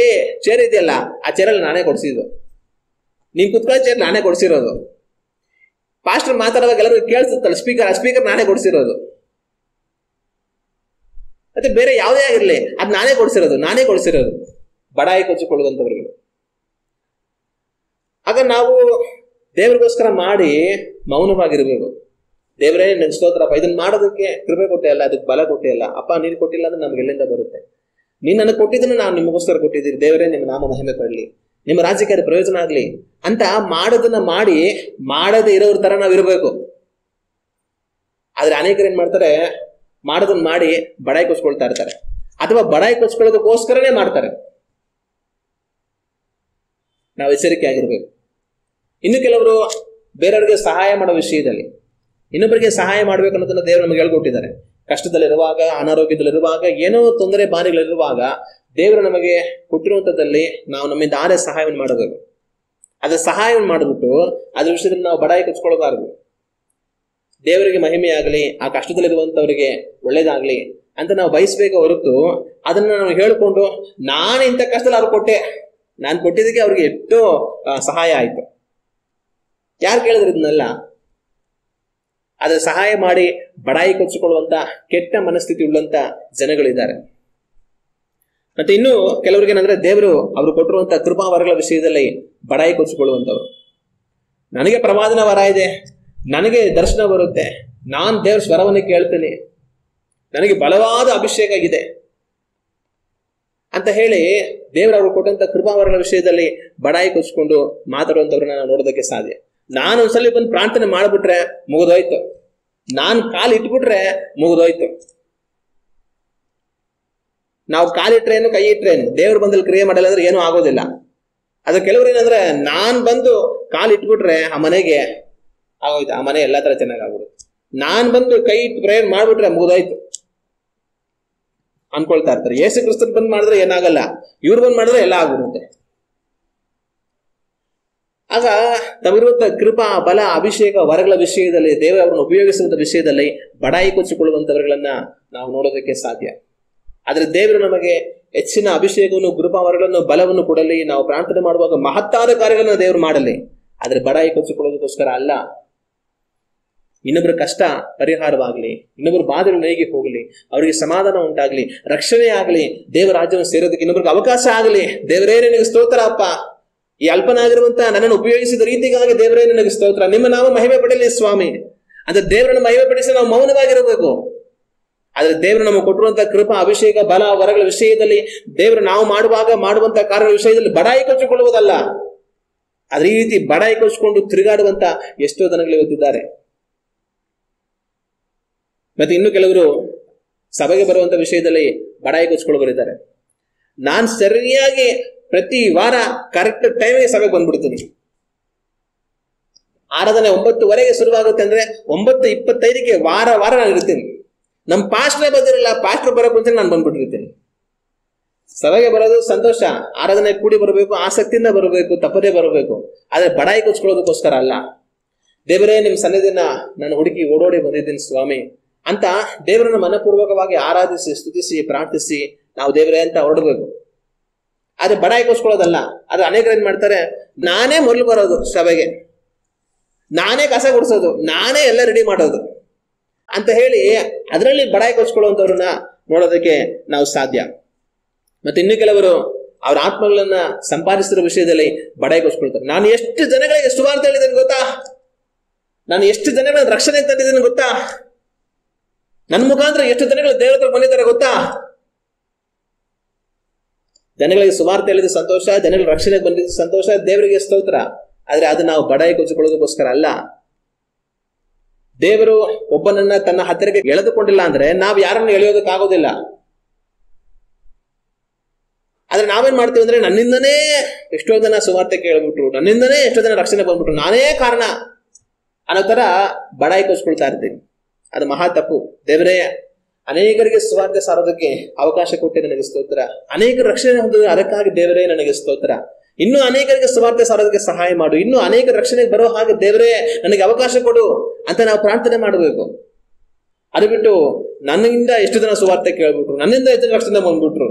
ಚೇರ್ ಇದೆಯಲ್ಲ, ಆ ಚೇರಲ್ಲಿ ನಾನೇ ಕೊಡ್ಸಿದ್ದು, ನೀನ್ ಕುತ್ಕೊಳ್ಳೋ ಚೇರ್ ನಾನೇ ಕೊಡ್ಸಿರೋದು. ಪಾಸ್ಟರ್ ಮಾತಾಡುವಾಗ ಎಲ್ಲರಿಗೂ ಕೇಳಿಸುತ್ತಲ್ಲ ಸ್ಪೀಕರ್ ನಾನೇ ಕೊಡ್ಸಿರೋದು. ಮತ್ತೆ ಬೇರೆ ಯಾವುದೇ ಆಗಿರ್ಲಿ ಅದ್ ನಾನೇ ಕೊಡ್ಸಿರೋದು ಬಡಾಯಿ ಕೊಚ್ಚಿಕೊಳ್ಳುವಂತವ್ರಿಗೆ. ಆಗ ನಾವು ದೇವರಿಗೋಸ್ಕರ ಮಾಡಿ ಮೌನವಾಗಿರ್ಬೇಕು. ದೇವರೇ ನಿನ್ ಸ್ತೋತ್ರಪ್ಪ, ಇದನ್ನ ಮಾಡೋದಕ್ಕೆ ಕೃಪೆ ಕೊಟ್ಟೆ ಅಲ್ಲ, ಅದಕ್ಕೆ ಬಲ ಕೊಟ್ಟೆ ಅಲ್ಲ ಅಪ್ಪ, ನೀನು ಕೊಟ್ಟಿಲ್ಲ ಅಂದ್ರೆ ನಮ್ಗೆ ಎಲ್ಲಿಂದ ಬರುತ್ತೆ? ನೀನ್ ನನಗೆ ಕೊಟ್ಟಿದ್ದನ್ನು ನಾನು ನಿಮಗೋಸ್ಕರ ಕೊಟ್ಟಿದ್ದೀನಿ, ದೇವರೇ ನಿಮ್ಮ ನಾಮ ಮಹಿಮೆ ಪಡಲಿ, ನಿಮ್ಮ ರಾಜ್ಯಕ್ಕೆ ಅದು ಪ್ರಯೋಜನ ಆಗ್ಲಿ ಅಂತ ಮಾಡೋದನ್ನ ಮಾಡಿ ಮಾಡದೇ ಇರೋರ ತರ ನಾವ್ ಇರ್ಬೇಕು. ಆದ್ರೆ ಅನೇಕರು ಏನ್ ಮಾಡ್ತಾರೆ, ಮಾಡೋದನ್ನ ಮಾಡಿ ಬಡಾಯಿ ಕೊಚ್ಕೊಳ್ತಾ ಇರ್ತಾರೆ, ಅಥವಾ ಬಡಾಯಿ ಕೊಚ್ಕೊಳ್ಳೋದಕ್ಕೋಸ್ಕರನೇ ಮಾಡ್ತಾರೆ. ನಾವು ಎಚ್ಚರಿಕೆ ಆಗಿರ್ಬೇಕು. ಇನ್ನು ಕೆಲವರು ಬೇರೆಯವ್ರಿಗೆ ಸಹಾಯ ಮಾಡೋ ವಿಷಯದಲ್ಲಿ ಇನ್ನೊಬ್ಬರಿಗೆ ಸಹಾಯ ಮಾಡ್ಬೇಕು ಅನ್ನೋದನ್ನ ದೇವರು ನಮಗೆ ಹೇಳ್ಕೊಟ್ಟಿದ್ದಾರೆ. ಕಷ್ಟದಲ್ಲಿರುವಾಗ, ಅನಾರೋಗ್ಯದಲ್ಲಿರುವಾಗ, ಏನೋ ತೊಂದರೆ ಬಾಧೆಗಳಿರುವಾಗ ದೇವರು ನಮಗೆ ಕೊಟ್ಟಿರುವಂತದ್ದಲ್ಲಿ ನಾವು ನಮ್ಮಿಂದ ಆರೇ ಸಹಾಯವನ್ನು ಮಾಡಬೇಕು. ಅದ್ರ ಸಹಾಯವನ್ನು ಮಾಡಿಬಿಟ್ಟು ಅದ್ರ ವಿಷಯದಲ್ಲಿ ನಾವು ಬಡಾಯಿ ಕೊಚ್ಕೊಳ್ಬಾರದು. ದೇವರಿಗೆ ಮಹಿಮೆ ಆಗಲಿ, ಆ ಕಷ್ಟದಲ್ಲಿರುವಂತವರಿಗೆ ಒಳ್ಳೇದಾಗ್ಲಿ ಅಂತ ನಾವು ಬಯಸ್ಬೇಕು ಹೊರತು ಅದನ್ನ ನಾವು ಹೇಳ್ಕೊಂಡು ನಾನು ಇಂಥ ಕಷ್ಟದಲ್ಲಿ ಅವ್ರು ಕೊಟ್ಟೆ, ನಾನು ಕೊಟ್ಟಿದ್ದಕ್ಕೆ ಅವ್ರಿಗೆ ಎಷ್ಟೋ ಸಹಾಯ ಆಯ್ತು. ಯಾರು ಕೇಳಿದ್ರು ಇದನ್ನೆಲ್ಲ? ಅದ್ರ ಸಹಾಯ ಮಾಡಿ ಬಡಾಯಿ ಕೊಚ್ಚಿಕೊಳ್ಳುವಂತ ಕೆಟ್ಟ ಮನಸ್ಥಿತಿ ಉಳ್ಳಂತ ಜನಗಳಿದ್ದಾರೆ. ಮತ್ತೆ ಇನ್ನು ಕೆಲವ್ರಿಗೆ ಏನಂದ್ರೆ ದೇವರು ಅವರು ಕೊಟ್ಟಿರುವಂತ ಕೃಪಾವರಗಳ ವಿಷಯದಲ್ಲಿ ಬಡಾಯಿ ಕೊಚ್ಚಿಕೊಳ್ಳುವಂತವ್ರು. ನನಗೆ ಪ್ರವಾದನ ವರ ಇದೆ, ನನಗೆ ದರ್ಶನ ಬರುತ್ತೆ, ನಾನ್ ದೇವ್ರ ಸ್ವರವನ್ನು ಕೇಳ್ತೀನಿ, ನನಗೆ ಬಲವಾದ ಅಭಿಷೇಕ ಇದೆ ಅಂತ ಹೇಳಿ ದೇವರು ಅವರು ಕೊಟ್ಟಂತ ಕೃಪಾವರಗಳ ವಿಷಯದಲ್ಲಿ ಬಡಾಯಿ ಕೊಚ್ಚಿಕೊಂಡು ಮಾತಾಡುವಂತವ್ರನ್ನ ನಾವು ನೋಡೋದಕ್ಕೆ ಸಾಧ್ಯ. ನಾನು ಒಂದ್ಸಲಿ ಬಂದು ಪ್ರಾರ್ಥನೆ ಮಾಡ್ಬಿಟ್ರೆ ಮುಗಿದೋಯ್ತು, ನಾನು ಕಾಲು ಇಟ್ಬಿಟ್ರೆ ಮುಗಿದೋಯ್ತು. ನಾವು ಕಾಲಿಟ್ರೇನು ಕೈ ಇಟ್ರೇನು ದೇವ್ರ ಬಂದಲ್ಲಿ ಕ್ರಿಯೆ ಮಾಡಲ್ಲ ಅಂದ್ರೆ ಏನೂ ಆಗೋದಿಲ್ಲ. ಅದು ಕೆಲವ್ರು ಏನಂದ್ರೆ ನಾನ್ ಬಂದು ಕಾಲು ಇಟ್ಬಿಟ್ರೆ ಆ ಮನೆಗೆ ಆಗೋಯ್ತು, ಆ ಮನೆ ಎಲ್ಲಾ ತರ ಚೆನ್ನಾಗಿ ಆಗ್ಬಿಡುತ್ತೆ, ನಾನ್ ಬಂದು ಕೈ ಇಟ್ಟು ಪ್ರೇಯರ್ ಮಾಡ್ಬಿಟ್ರೆ ಮುಗಿದೋಯ್ತು ಅನ್ಕೊಳ್ತಾ ಇರ್ತಾರೆ. ಯೇಸು ಕ್ರಿಸ್ತನ್ ಬಂದ್ ಮಾಡಿದ್ರೆ ಏನಾಗಲ್ಲ, ಇವ್ರು ಬಂದ್ ಮಾಡಿದ್ರೆ ಎಲ್ಲ ಆಗ್ಬಿಡುತ್ತೆ. ಆಗ ತಮಿರುವಂತ ಕೃಪಾ, ಬಲ, ಅಭಿಷೇಕ, ವರಗಳ ವಿಷಯದಲ್ಲಿ ದೇವರು ಅವರನ್ನು ಉಪಯೋಗಿಸುವಂತ ವಿಷಯದಲ್ಲಿ ಬಡಾಯಿ ಕೊಚ್ಚಿಕೊಳ್ಳುವಂತವರುಗಳನ್ನ ನಾವು ನೋಡೋದಕ್ಕೆ ಸಾಧ್ಯ. ಆದ್ರೆ ದೇವರು ನಮಗೆ ಹೆಚ್ಚಿನ ಅಭಿಷೇಕವನ್ನು, ಕೃಪಾವರಗಳನ್ನು, ಬಲವನ್ನು ಕೊಡಲಿ, ನಾವು ಪ್ರಾರ್ಥನೆ ಮಾಡುವಾಗ ಮಹತ್ತಾದ ಕಾರ್ಯಗಳನ್ನ ದೇವರು ಮಾಡಲಿ. ಆದ್ರೆ ಬಡಾಯಿ ಕೊಚ್ಚಿಕೊಳ್ಳೋದಕ್ಕೋಸ್ಕರ ಅಲ್ಲ. ಇನ್ನೊಬ್ಬರ ಕಷ್ಟ ಪರಿಹಾರವಾಗ್ಲಿ, ಇನ್ನೊಬ್ಬರ ಬಾಧೆಗಳು ಹೇಗೆ ಹೋಗ್ಲಿ, ಅವರಿಗೆ ಸಮಾಧಾನ ಉಂಟಾಗ್ಲಿ, ರಕ್ಷಣೆ ಆಗ್ಲಿ, ದೇವರ ರಾಜ್ಯವನ್ನು ಸೇರೋದಕ್ಕೆ ಇನ್ನೊಬ್ರಿಗೆ ಅವಕಾಶ ಆಗಲಿ. ದೇವರೇ ನಿನಗೆ ಸ್ತೋತ್ರ ಅಪ್ಪ, ಈ ಅಲ್ಪನಾಗಿರುವಂತ ನನ್ನನ್ನು ಉಪಯೋಗಿಸಿದ ರೀತಿಗಾಗಿ ದೇವರೇ ನನಗೆ ಸ್ತೋತ್ರ, ನಿಮ್ಮ ನಾಮ ಮಹಿಮೆ ಪಡಲಿ ಸ್ವಾಮಿ ಅಂತ ದೇವರನ್ನು ಮಹಿಮೆ ಪಡಿಸಿ ನಾವು ಮೌನವಾಗಿರಬೇಕು. ಆದ್ರೆ ದೇವರು ನಮಗೆ ಕೊಟ್ಟಿರುವಂತಹ ಕೃಪಾ, ಅಭಿಷೇಕ, ಬಲ, ವರಗಳ ವಿಷಯದಲ್ಲಿ ದೇವರು ನಾವು ಮಾಡುವಂತ ಕಾರ್ಯಗಳ ವಿಷಯದಲ್ಲಿ ಬಡಾಯಿ ಕೊಚ್ಚಿಕೊಳ್ಳುವುದಲ್ಲ. ಅದೇ ರೀತಿ ಬಡಾಯಿ ಕೊಚ್ಚಿಕೊಂಡು ತಿರುಗಾಡುವಂತ ಎಷ್ಟೋ ಜನಗಳು ಇವತ್ತಿದ್ದಾರೆ. ಮತ್ತೆ ಇನ್ನು ಕೆಲವರು ಸಭೆಗೆ ಬರುವಂತ ವಿಷಯದಲ್ಲಿ ಬಡಾಯಿ ಕೊಚ್ಚಿಕೊಳ್ಳುವರಿದ್ದಾರೆ. ನಾನ್ ಸರಿಯಾಗಿ ಪ್ರತಿ ವಾರ ಕರೆಕ್ಟ್ ಟೈಮಿಗೆ ಸಭೆಗೆ ಬಂದ್ಬಿಡ್ತೀನಿ. ಆರಾಧನೆ 9:15 ಶುರುವಾಗುತ್ತೆ ಅಂದ್ರೆ 9:25 ವಾರ ನಾನು ಇರ್ತೀನಿ. ನಮ್ ಪಾಸ್ಟ್ರೇ ಬಂದಿರಲ್ಲ, ಪಾಸ್ಟರ್ ಬರೋಕ್ ಮುಂಚೆ ನಾನು ಬಂದ್ಬಿಟ್ಟಿರ್ತೀನಿ. ಸಭೆಗೆ ಬರೋದು ಸಂತೋಷ, ಆರಾಧನೆ ಕೂಡಿ ಬರಬೇಕು, ಆಸಕ್ತಿಯಿಂದ ಬರಬೇಕು, ತಪ್ಪದೇ ಬರಬೇಕು. ಆದ್ರೆ ಬಡಾಯಿ ಕೊಚ್ಕೊಳ್ಳೋದಕ್ಕೋಸ್ಕರ ಅಲ್ಲ. ದೇವರೇ ನಿಮ್ ಸನ್ನಿಧಿನ ನಾನು ಹುಡುಕಿ ಓಡೋಡಿ ಬಂದಿದ್ದೀನಿ ಸ್ವಾಮಿ ಅಂತ ದೇವರನ್ನ ಮನಪೂರ್ವಕವಾಗಿ ಆರಾಧಿಸಿ ಸ್ತುತಿಸಿ ಪ್ರಾರ್ಥಿಸಿ ನಾವು ದೇವರೇ ಅಂತ ಹೊರಡಬೇಕು. ಆದ್ರೆ ಬಡಾಯಿಗೋಸ್ಕೊಳ್ಳೋದಲ್ಲ. ಆದ್ರೆ ಅನೇಕರು ಏನ್ ಮಾಡ್ತಾರೆ, ನಾನೇ ಮೊದಲು ಬರೋದು ಸಭೆಗೆ, ನಾನೇ ಕಸ ಗುಡಿಸೋದು, ನಾನೇ ಎಲ್ಲ ರೆಡಿ ಮಾಡೋದು ಅಂತ ಹೇಳಿ ಅದರಲ್ಲಿ ಬಡಾಯಿಗೋಸ್ಕೊಳ್ಳುವಂಥವ್ರನ್ನ ನೋಡೋದಕ್ಕೆ ನಾವು ಸಾಧ್ಯ. ಮತ್ತೆ ಇನ್ನು ಕೆಲವರು ಅವ್ರ ಆತ್ಮಗಳನ್ನ ಸಂಪಾದಿಸಿರೋ ವಿಷಯದಲ್ಲಿ ಬಡಾಯಿಗೋಸ್ಕೊಳ್ತಾರೆ. ನಾನು ಎಷ್ಟು ಜನಗಳಿಗೆ ಸುವಾರ್ತೆ ಹೇಳಿದ್ದೇನೆ ಗೊತ್ತಾ, ನಾನು ಎಷ್ಟು ಜನಗಳ ರಕ್ಷಣೆ ತಂದಿದ್ದೇನೆ ಗೊತ್ತಾ, ನನ್ನ ಮುಖಾಂತರ ಎಷ್ಟು ಜನಗಳು ದೇವರ ಹತ್ರ ಬಂದಿದ್ದಾರೆ ಗೊತ್ತಾ. ಜನಗಳಿಗೆ ಸುವಾರ್ತೆ ಹೇಳಿದ ಸಂತೋಷ, ಜನಗಳ ರಕ್ಷಣೆಗೆ ಬಂದಿದ್ದ ಸಂತೋಷ, ದೇವರಿಗೆ ಸ್ತೋತ್ರ. ಆದ್ರೆ ಅದು ನಾವು ಬಡಾಯಿಗೊಳಿಸಿಕೊಳ್ಳೋದಕ್ಕೋಸ್ಕರ ಅಲ್ಲ. ದೇವರು ಒಬ್ಬನನ್ನ ತನ್ನ ಹತ್ತಿರಕ್ಕೆ ಎಳೆದುಕೊಂಡಿಲ್ಲ ಅಂದ್ರೆ ನಾವು ಯಾರನ್ನು ಎಳೆಯೋದಕ್ಕಾಗೋದಿಲ್ಲ. ಆದ್ರೆ ನಾವೇನ್ ಮಾಡ್ತೀವಿ ಅಂದ್ರೆ ನನ್ನಿಂದನೇ ಎಷ್ಟೋ ಜನ ಸುವಾರ್ತೆ ಕೇಳ್ಬಿಟ್ರು, ನನ್ನಿಂದನೇ ಎಷ್ಟೋ ಜನ ರಕ್ಷಣೆ ಬಂದ್ಬಿಟ್ರು, ನಾನೇ ಕಾರಣ ಅನ್ನೋ ತರ ಬಡಾಯಿಗೊಳಿಸ್ಕೊಳ್ತಾ ಇರ್ತೀವಿ. ಅದು ಮಹಾ ತಪ್ಪು. ದೇವರೇ ಅನೇಕರಿಗೆ ಸುವಾರ್ತೆ ಸಾರೋದಕ್ಕೆ ಅವಕಾಶ ಕೊಟ್ಟೆ ನನಗೆ ಸ್ತೋತ್ರ, ಅನೇಕರ ರಕ್ಷಣೆ ಹೊಂದಿದ ಅದಕ್ಕಾಗಿ ದೇವರೇ ನನಗೆ ಸ್ತೋತ್ರ, ಇನ್ನೂ ಅನೇಕರಿಗೆ ಸುವಾರ್ತೆ ಸಾರೋದಕ್ಕೆ ಸಹಾಯ ಮಾಡು, ಇನ್ನೂ ಅನೇಕ ರಕ್ಷಣೆಗೆ ಬರೋ ಹಾಗೆ ದೇವರೇ ನನಗೆ ಅವಕಾಶ ಕೊಡು ಅಂತ ನಾವು ಪ್ರಾರ್ಥನೆ ಮಾಡಬೇಕು. ಅದು ಬಿಟ್ಟು ನನ್ನಿಂದ ಎಷ್ಟು ಜನ ಸುವಾರ್ತೆ ಕೇಳ್ಬಿಟ್ರು, ನನ್ನಿಂದ ಎಷ್ಟು ಜನ ರಕ್ಷಣೆ ಬಂದ್ಬಿಟ್ರು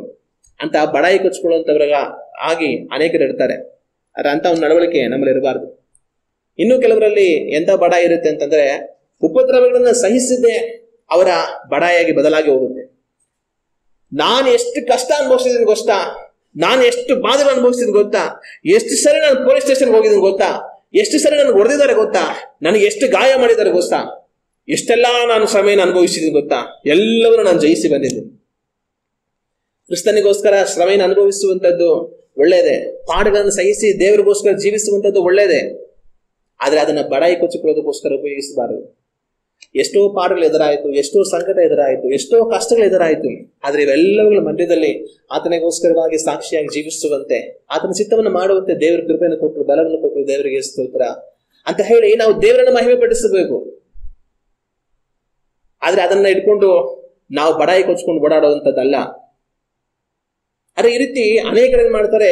ಅಂತ ಬಡಾಯಿ ಕೊಚ್ಕೊಳ್ಳುವಂತವ್ರಾಗ ಆಗಿ ಅನೇಕರು ಇರ್ತಾರೆ. ಆದ್ರೆ ಅಂತ ಒಂದು ನಡವಳಿಕೆ ನಮ್ಮಲ್ಲಿ ಇರಬಾರ್ದು. ಇನ್ನು ಕೆಲವರಲ್ಲಿ ಎಂತ ಬಡಾಯಿ ಇರುತ್ತೆ ಅಂತಂದ್ರೆ, ಉಪದ್ರವಗಳನ್ನ ಸಹಿಸದೆ ಅವರ ಬಡಾಯಿಯಾಗಿ ಬದಲಾಗಿ ಹೋಗುತ್ತೆ. ನಾನು ಎಷ್ಟು ಕಷ್ಟ ಅನುಭವಿಸಿದ್ದೀನಿ ಗೊತ್ತಾ, ನಾನು ಎಷ್ಟು ಬಾಧೆಗಳು ಅನುಭವಿಸಿದ್ದೀನಿ ಗೊತ್ತಾ, ಎಷ್ಟು ಸರಿ ನಾನು ಪೊಲೀಸ್ ಸ್ಟೇಷನ್ಗೆ ಹೋಗಿದ್ದೀನಿ ಗೊತ್ತಾ, ಎಷ್ಟು ಸರಿ ನನಗೆ ಹೊಡೆದಿದ್ದಾರೆ ಗೊತ್ತಾ, ನನಗೆ ಎಷ್ಟು ಗಾಯ ಮಾಡಿದ್ದಾರೆ ಗೊತ್ತಾ, ಎಷ್ಟೆಲ್ಲಾ ನಾನು ಶ್ರಮೆಯನ್ನು ಅನುಭವಿಸಿದ್ದೀನಿ ಗೊತ್ತಾ, ಎಲ್ಲವನ್ನೂ ನಾನು ಜಯಿಸಿ ಬಂದಿದ್ದೀನಿ. ಕ್ರಿಸ್ತನಿಗೋಸ್ಕರ ಶ್ರಮೆಯನ್ನು ಅನುಭವಿಸುವಂತದ್ದು ಒಳ್ಳೇದೇ, ಪಾಠಗಳನ್ನು ಸಹಿಸಿ ದೇವರಿಗೋಸ್ಕರ ಜೀವಿಸುವಂತದ್ದು ಒಳ್ಳೇದೇ. ಆದ್ರೆ ಅದನ್ನ ಬಡಾಯಿ ಕೊಚ್ಚಿಕೊಳ್ಳೋದಕ್ಕೋಸ್ಕರ ಉಪಯೋಗಿಸಬಾರದು. ಎಷ್ಟೋ ಪಾಠಗಳು ಎದುರಾಯಿತು, ಎಷ್ಟೋ ಸಂಕಟ ಎದುರಾಯಿತು, ಎಷ್ಟೋ ಕಷ್ಟಗಳು ಎದುರಾಯಿತು. ಆದ್ರೆ ಇವೆಲ್ಲವುಗಳ ಮಧ್ಯದಲ್ಲಿ ಆತನಿಗೋಸ್ಕರವಾಗಿ ಸಾಕ್ಷಿಯಾಗಿ ಜೀವಿಸುವಂತೆ, ಆತನ ಚಿತ್ತವನ್ನು ಮಾಡುವಂತೆ ದೇವರ ಕೃಪೆಯನ್ನು ಕೊಟ್ಟರು, ಬಲವನ್ನು ಕೊಟ್ಟರು, ದೇವರಿಗೆ ಸ್ತೋತ್ರ ಅಂತ ಹೇಳಿ ನಾವು ದೇವರನ್ನ ಮಹಿಮೆ ಪಡಿಸಬೇಕು. ಆದ್ರೆ ಅದನ್ನ ಇಟ್ಕೊಂಡು ನಾವು ಬಡಾಯಿ ಕೊಚ್ಕೊಂಡು ಓಡಾಡುವಂಥದ್ದಲ್ಲ. ಆದ್ರೆ ಈ ರೀತಿ ಅನೇಕರು ಏನ್ ಮಾಡ್ತಾರೆ,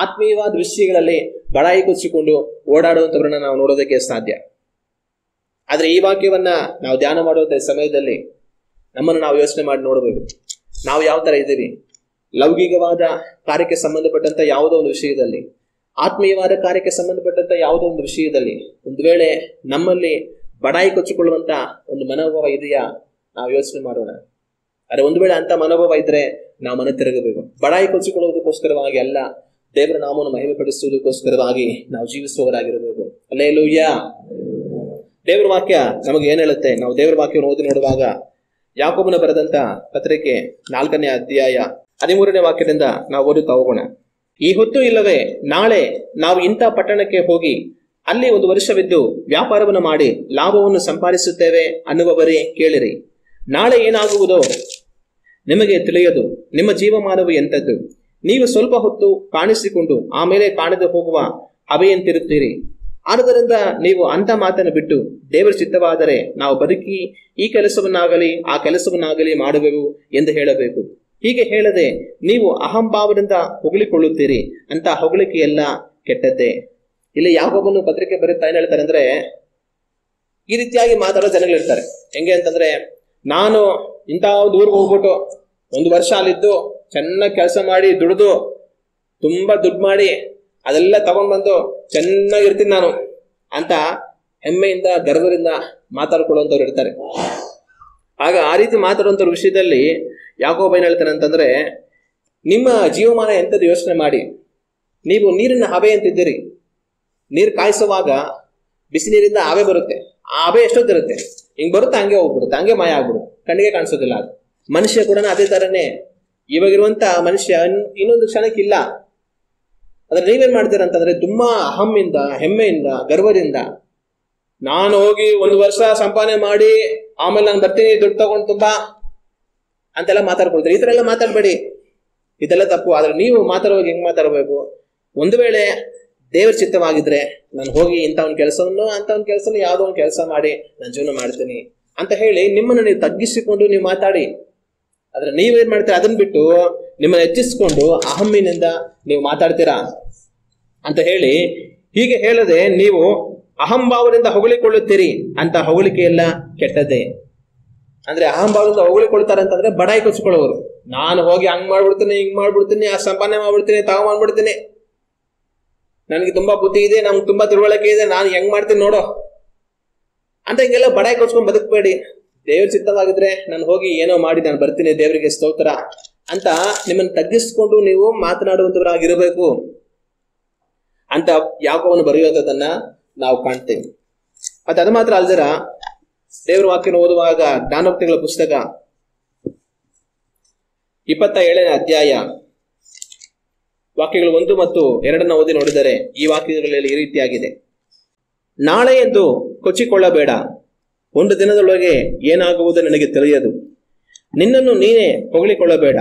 ಆತ್ಮೀಯವಾದ ವಿಷಯಗಳಲ್ಲಿ ಬಡಾಯಿ ಕೊಚ್ಚಿಕೊಂಡು ಓಡಾಡುವಂತವ್ರನ್ನ ನಾವು ನೋಡೋದಕ್ಕೆ ಸಾಧ್ಯ. ಆದ್ರೆ ಈ ವಾಕ್ಯವನ್ನ ನಾವು ಧ್ಯಾನ ಮಾಡುವಂತ ಸಮಯದಲ್ಲಿ ನಮ್ಮನ್ನು ನಾವು ಯೋಚನೆ ಮಾಡಿ ನೋಡಬೇಕು. ನಾವು ಯಾವ ತರ ಇದ್ದೀವಿ? ಲೌಕಿಕವಾದ ಕಾರ್ಯಕ್ಕೆ ಸಂಬಂಧಪಟ್ಟಂತ ಯಾವುದೋ ಒಂದು ವಿಷಯದಲ್ಲಿ, ಆತ್ಮೀಯವಾದ ಕಾರ್ಯಕ್ಕೆ ಸಂಬಂಧಪಟ್ಟಂತ ಯಾವುದೋ ಒಂದು ವಿಷಯದಲ್ಲಿ ಒಂದು ವೇಳೆ ನಮ್ಮಲ್ಲಿ ಬಡಾಯಿ ಕೊಚ್ಚಿಕೊಳ್ಳುವಂತ ಒಂದು ಮನೋಭಾವ ಇದೆಯಾ? ನಾವು ಯೋಚನೆ ಮಾಡೋಣ. ಆದ್ರೆ ಒಂದು ವೇಳೆ ಅಂತ ಮನೋಭಾವ ಇದ್ರೆ ನಾವು ಮನೆ ತಿರುಗಬೇಕು. ಬಡಾಯಿ ಕೊಚ್ಚಿಕೊಳ್ಳುವುದಕ್ಕೋಸ್ಕರವಾಗಿ ಅಲ್ಲ, ದೇವರ ನಾಮವನ್ನು ಮಹಿಮೆ ಪಡಿಸುವುದಕ್ಕೋಸ್ಕರವಾಗಿ ನಾವು ಜೀವಿಸುವವರಾಗಿರಬೇಕು. ಹಲ್ಲೆಲೂಯಾ. ದೇವರ ವಾಕ್ಯ ನಮಗೆ ಏನ್ ಹೇಳುತ್ತೆ? ನಾವು ದೇವರ ವಾಕ್ಯವನ್ನು ಓದಿ ನೋಡುವಾಗ ಯಾಕೋಬನ ಬರೆದಂತ ಪತ್ರಿಕೆ 4ನೇ ಅಧ್ಯಾಯ 13ನೇ ವಾಕ್ಯದಿಂದ ನಾವು ಓದುತ್ತಾ ಹೋಗೋಣ. ಈ ಹೊತ್ತು ಇಲ್ಲವೇ ನಾಳೆ ನಾವು ಇಂಥ ಪಟ್ಟಣಕ್ಕೆ ಹೋಗಿ ಅಲ್ಲಿ 1 ವರ್ಷವಿದ್ದು ವ್ಯಾಪಾರವನ್ನು ಮಾಡಿ ಲಾಭವನ್ನು ಸಂಪಾದಿಸುತ್ತೇವೆ ಅನ್ನುವವರೇ ಕೇಳಿರಿ. ನಾಳೆ ಏನಾಗುವುದೋ ನಿಮಗೆ ತಿಳಿಯದು. ನಿಮ್ಮ ಜೀವಮಾನವು ಎಂಥದ್ದು? ನೀವು ಸ್ವಲ್ಪ ಹೊತ್ತು ಕಾಣಿಸಿಕೊಂಡು ಆಮೇಲೆ ಕಾಣದೆ ಹೋಗುವ ಹಬೆಯಂತಿರುತ್ತೀರಿ. ಆದುದರಿಂದ ನೀವು ಅಂತ ಮಾತನ್ನು ಬಿಟ್ಟು ದೇವರ ಚಿತ್ತವಾದರೆ ನಾವು ಬದುಕಿ ಈ ಕೆಲಸವನ್ನಾಗಲಿ ಆ ಕೆಲಸವನ್ನಾಗಲಿ ಮಾಡುವೆವು ಎಂದು ಹೇಳಬೇಕು. ಹೀಗೆ ಹೇಳದೆ ನೀವು ಅಹಂಭಾವದಿಂದ ಹೊಗಳಿಕೊಳ್ಳುತ್ತೀರಿ. ಅಂತ ಹೊಗಳಿಕೆ ಎಲ್ಲ ಕೆಟ್ಟದ್ದೇ. ಇಲ್ಲಿ ಯಾಕೋಬನು ಪತ್ರಿಕೆ ಬರೀತಾ ಏನ್ ಹೇಳ್ತಾರೆ ಅಂದ್ರೆ, ಈ ರೀತಿಯಾಗಿ ಮಾತಾಡೋ ಜನಗಳಿರ್ತಾರೆ. ಹೆಂಗೆ ಅಂತಂದ್ರೆ, ನಾನು ಇಂಥ ಒಂದು ಊರಿಗೆ ಹೋಗ್ಬಿಟ್ಟು 1 ವರ್ಷ ಅಲ್ಲಿದ್ದು ಚೆನ್ನಾಗಿ ಕೆಲಸ ಮಾಡಿ ದುಡಿದು ತುಂಬಾ ದುಡ್ಡು ಮಾಡಿ ಅದೆಲ್ಲ ತಗೊಂಡ್ ಬಂದು ಚೆನ್ನಾಗಿರ್ತೀನಿ ನಾನು ಅಂತ ಹೆಮ್ಮೆಯಿಂದ ಗರ್ವದಿಂದ ಮಾತಾಡ್ಕೊಳ್ಳುವಂಥವ್ರು ಇರ್ತಾರೆ. ಆಗ ಆ ರೀತಿ ಮಾತಾಡುವಂಥವ್ರ ವಿಷಯದಲ್ಲಿ ಯಾಕೋಬ ಏನ್ ಹೇಳ್ತಾನೆ ಅಂತಂದ್ರೆ, ನಿಮ್ಮ ಜೀವಮಾನ ಎಂಥದ್ದು ಯೋಚನೆ ಮಾಡಿ. ನೀವು ನೀರಿನ ಹಬೆ ಅಂತಿದ್ದೀರಿ. ನೀರು ಕಾಯಿಸುವಾಗ ಬಿಸಿ ನೀರಿಂದ ಹಬೆ ಬರುತ್ತೆ. ಆ ಹಬೆ ಎಷ್ಟೊತ್ತಿರುತ್ತೆ? ಹಿಂಗ್ ಬರುತ್ತೆ, ಹಂಗೆ ಹೋಗ್ಬಿಡುತ್ತೆ, ಹಂಗೆ ಮಾಯ ಆಗ್ಬಿಡುತ್ತೆ, ಕಣ್ಣಿಗೆ ಕಾಣಿಸೋದಿಲ್ಲ. ಅದು ಮನುಷ್ಯ ಕೂಡ ಅದೇ ತರನೇ. ಇವಾಗಿರುವಂತ ಮನುಷ್ಯ ಇನ್ನೊಂದು ಕ್ಷಣಕ್ಕಿಲ್ಲ. ಆದ್ರೆ ನೀವೇನ್ ಮಾಡ್ತೀರ ಅಂತಂದ್ರೆ, ತುಂಬಾ ಅಹಮ್ಮಿಂದ, ಹೆಮ್ಮೆಯಿಂದ, ಗರ್ವದಿಂದ ನಾನು ಹೋಗಿ 1 ವರ್ಷ ಸಂಪಾದನೆ ಮಾಡಿ ಆಮೇಲೆ ನಾನು ಬರ್ತೀನಿ ದುಡ್ಡು ತಗೊಂಡು ತುಂಬಾ ಅಂತೆಲ್ಲ ಮಾತಾಡ್ಕೊಳ್ತೀರಿ. ಈ ತರ ಎಲ್ಲ ಮಾತಾಡ್ಬೇಡಿ, ಇದೆಲ್ಲ ತಪ್ಪು. ಆದ್ರೆ ನೀವು ಮಾತಾಡುವಾಗ ಹೆಂಗ್ ಮಾತಾಡ್ಬೇಕು? ಒಂದು ವೇಳೆ ದೇವರ ಚಿತ್ತವಾಗಿದ್ರೆ ನಾನು ಹೋಗಿ ಇಂಥ ಒಂದು ಕೆಲಸವನ್ನು ಅಂತ ಒಂದು ಕೆಲಸವನ್ನು ಯಾವುದೋ ಒಂದು ಕೆಲಸ ಮಾಡಿ ನಾನು ಜೀವನ ಮಾಡ್ತೀನಿ ಅಂತ ಹೇಳಿ ನಿಮ್ಮನ್ನು ನೀವು ತಗ್ಗಿಸಿಕೊಂಡು ನೀವು ಮಾತಾಡಿ. ಆದ್ರೆ ನೀವೇನ್ ಮಾಡ್ತೀರಾ? ಅದನ್ನ ಬಿಟ್ಟು ನಿಮ್ಮನ್ನು ಹೆಚ್ಚಿಸ್ಕೊಂಡು ಅಹಮ್ಮಿನಿಂದ ನೀವು ಮಾತಾಡ್ತೀರಾ ಅಂತ ಹೇಳಿ, ಹೀಗೆ ಹೇಳದೆ ನೀವು ಅಹಂಭಾವದಿಂದ ಹೊಗಳಿಕೊಳ್ಳುತ್ತೀರಿ ಅಂತ ಹೊಗಳಿಕೆ ಎಲ್ಲ ಕೆಟ್ಟದ್ದೇ. ಅಂದ್ರೆ ಅಹಂಭಾವದಿಂದ ಹೊಗಳಿಕೊಳ್ತಾರೆ ಅಂತಂದ್ರೆ ಬಡಾಯಿ ಕೊಚ್ಕೊಳ್ಳೋರು. ನಾನು ಹೋಗಿ ಹಂಗ್ ಮಾಡ್ಬಿಡ್ತೀನಿ, ಹಿಂಗ್ ಮಾಡ್ಬಿಡ್ತೀನಿ, ಆ ಸಂಪಾದನೆ ಮಾಡ್ಬಿಡ್ತೀನಿ, ಮಾಡ್ಬಿಡ್ತೀನಿ, ನನಗೆ ತುಂಬಾ ಬುದ್ಧಿ ಇದೆ, ನಮ್ಗೆ ತುಂಬಾ ತಿಳುವಳಿಕೆ ಇದೆ, ನಾನು ಹೆಂಗ್ ಮಾಡ್ತೀನಿ ನೋಡೋ ಅಂತ ಹಿಂಗೆಲ್ಲ ಬಡಾಯಿ ಕೊಚ್ಕೊಂಡ್ ಬದುಕಬೇಡಿ. ದೇವ್ರ ಚಿತ್ತವಾಗಿದ್ರೆ ನಾನು ಹೋಗಿ ಏನೋ ಮಾಡಿ ನಾನು ಬರ್ತೀನಿ, ದೇವರಿಗೆ ಸ್ತೋತ್ರ ಅಂತ ನಿಮ್ಮನ್ನು ತಗ್ಗಿಸ್ಕೊಂಡು ನೀವು ಮಾತನಾಡುವಂತವರಾಗಿರಬೇಕು ಅಂತ ಯಾಕೋಬನು ಬರೆಯುವಂಥದ್ದನ್ನ ನಾವು ಕಾಣ್ತೇವೆ. ಮತ್ತೆ ಅದು ಮಾತ್ರ ಅಲ್ದಿರ ದೇವರ ವಾಕ್ಯನ ಓದುವಾಗ ಜ್ಞಾನೋಕ್ತಿಗಳ ಪುಸ್ತಕ 27ನೇ ಅಧ್ಯಾಯ ವಾಕ್ಯಗಳು 1 ಮತ್ತು 2 ಓದಿ ನೋಡಿದರೆ ಈ ವಾಕ್ಯಗಳಲ್ಲಿ ಈ ರೀತಿಯಾಗಿದೆ. ನಾಳೆ ಎಂದು ಕೊಚ್ಚಿಕೊಳ್ಳಬೇಡ, ಒಂದು ದಿನದೊಳಗೆ ಏನಾಗುವುದು ನನಗೆ ತಿಳಿಯದು. ನಿನ್ನನ್ನು ನೀನೇ ಹೊಗಳಿಕೊಳ್ಳಬೇಡ,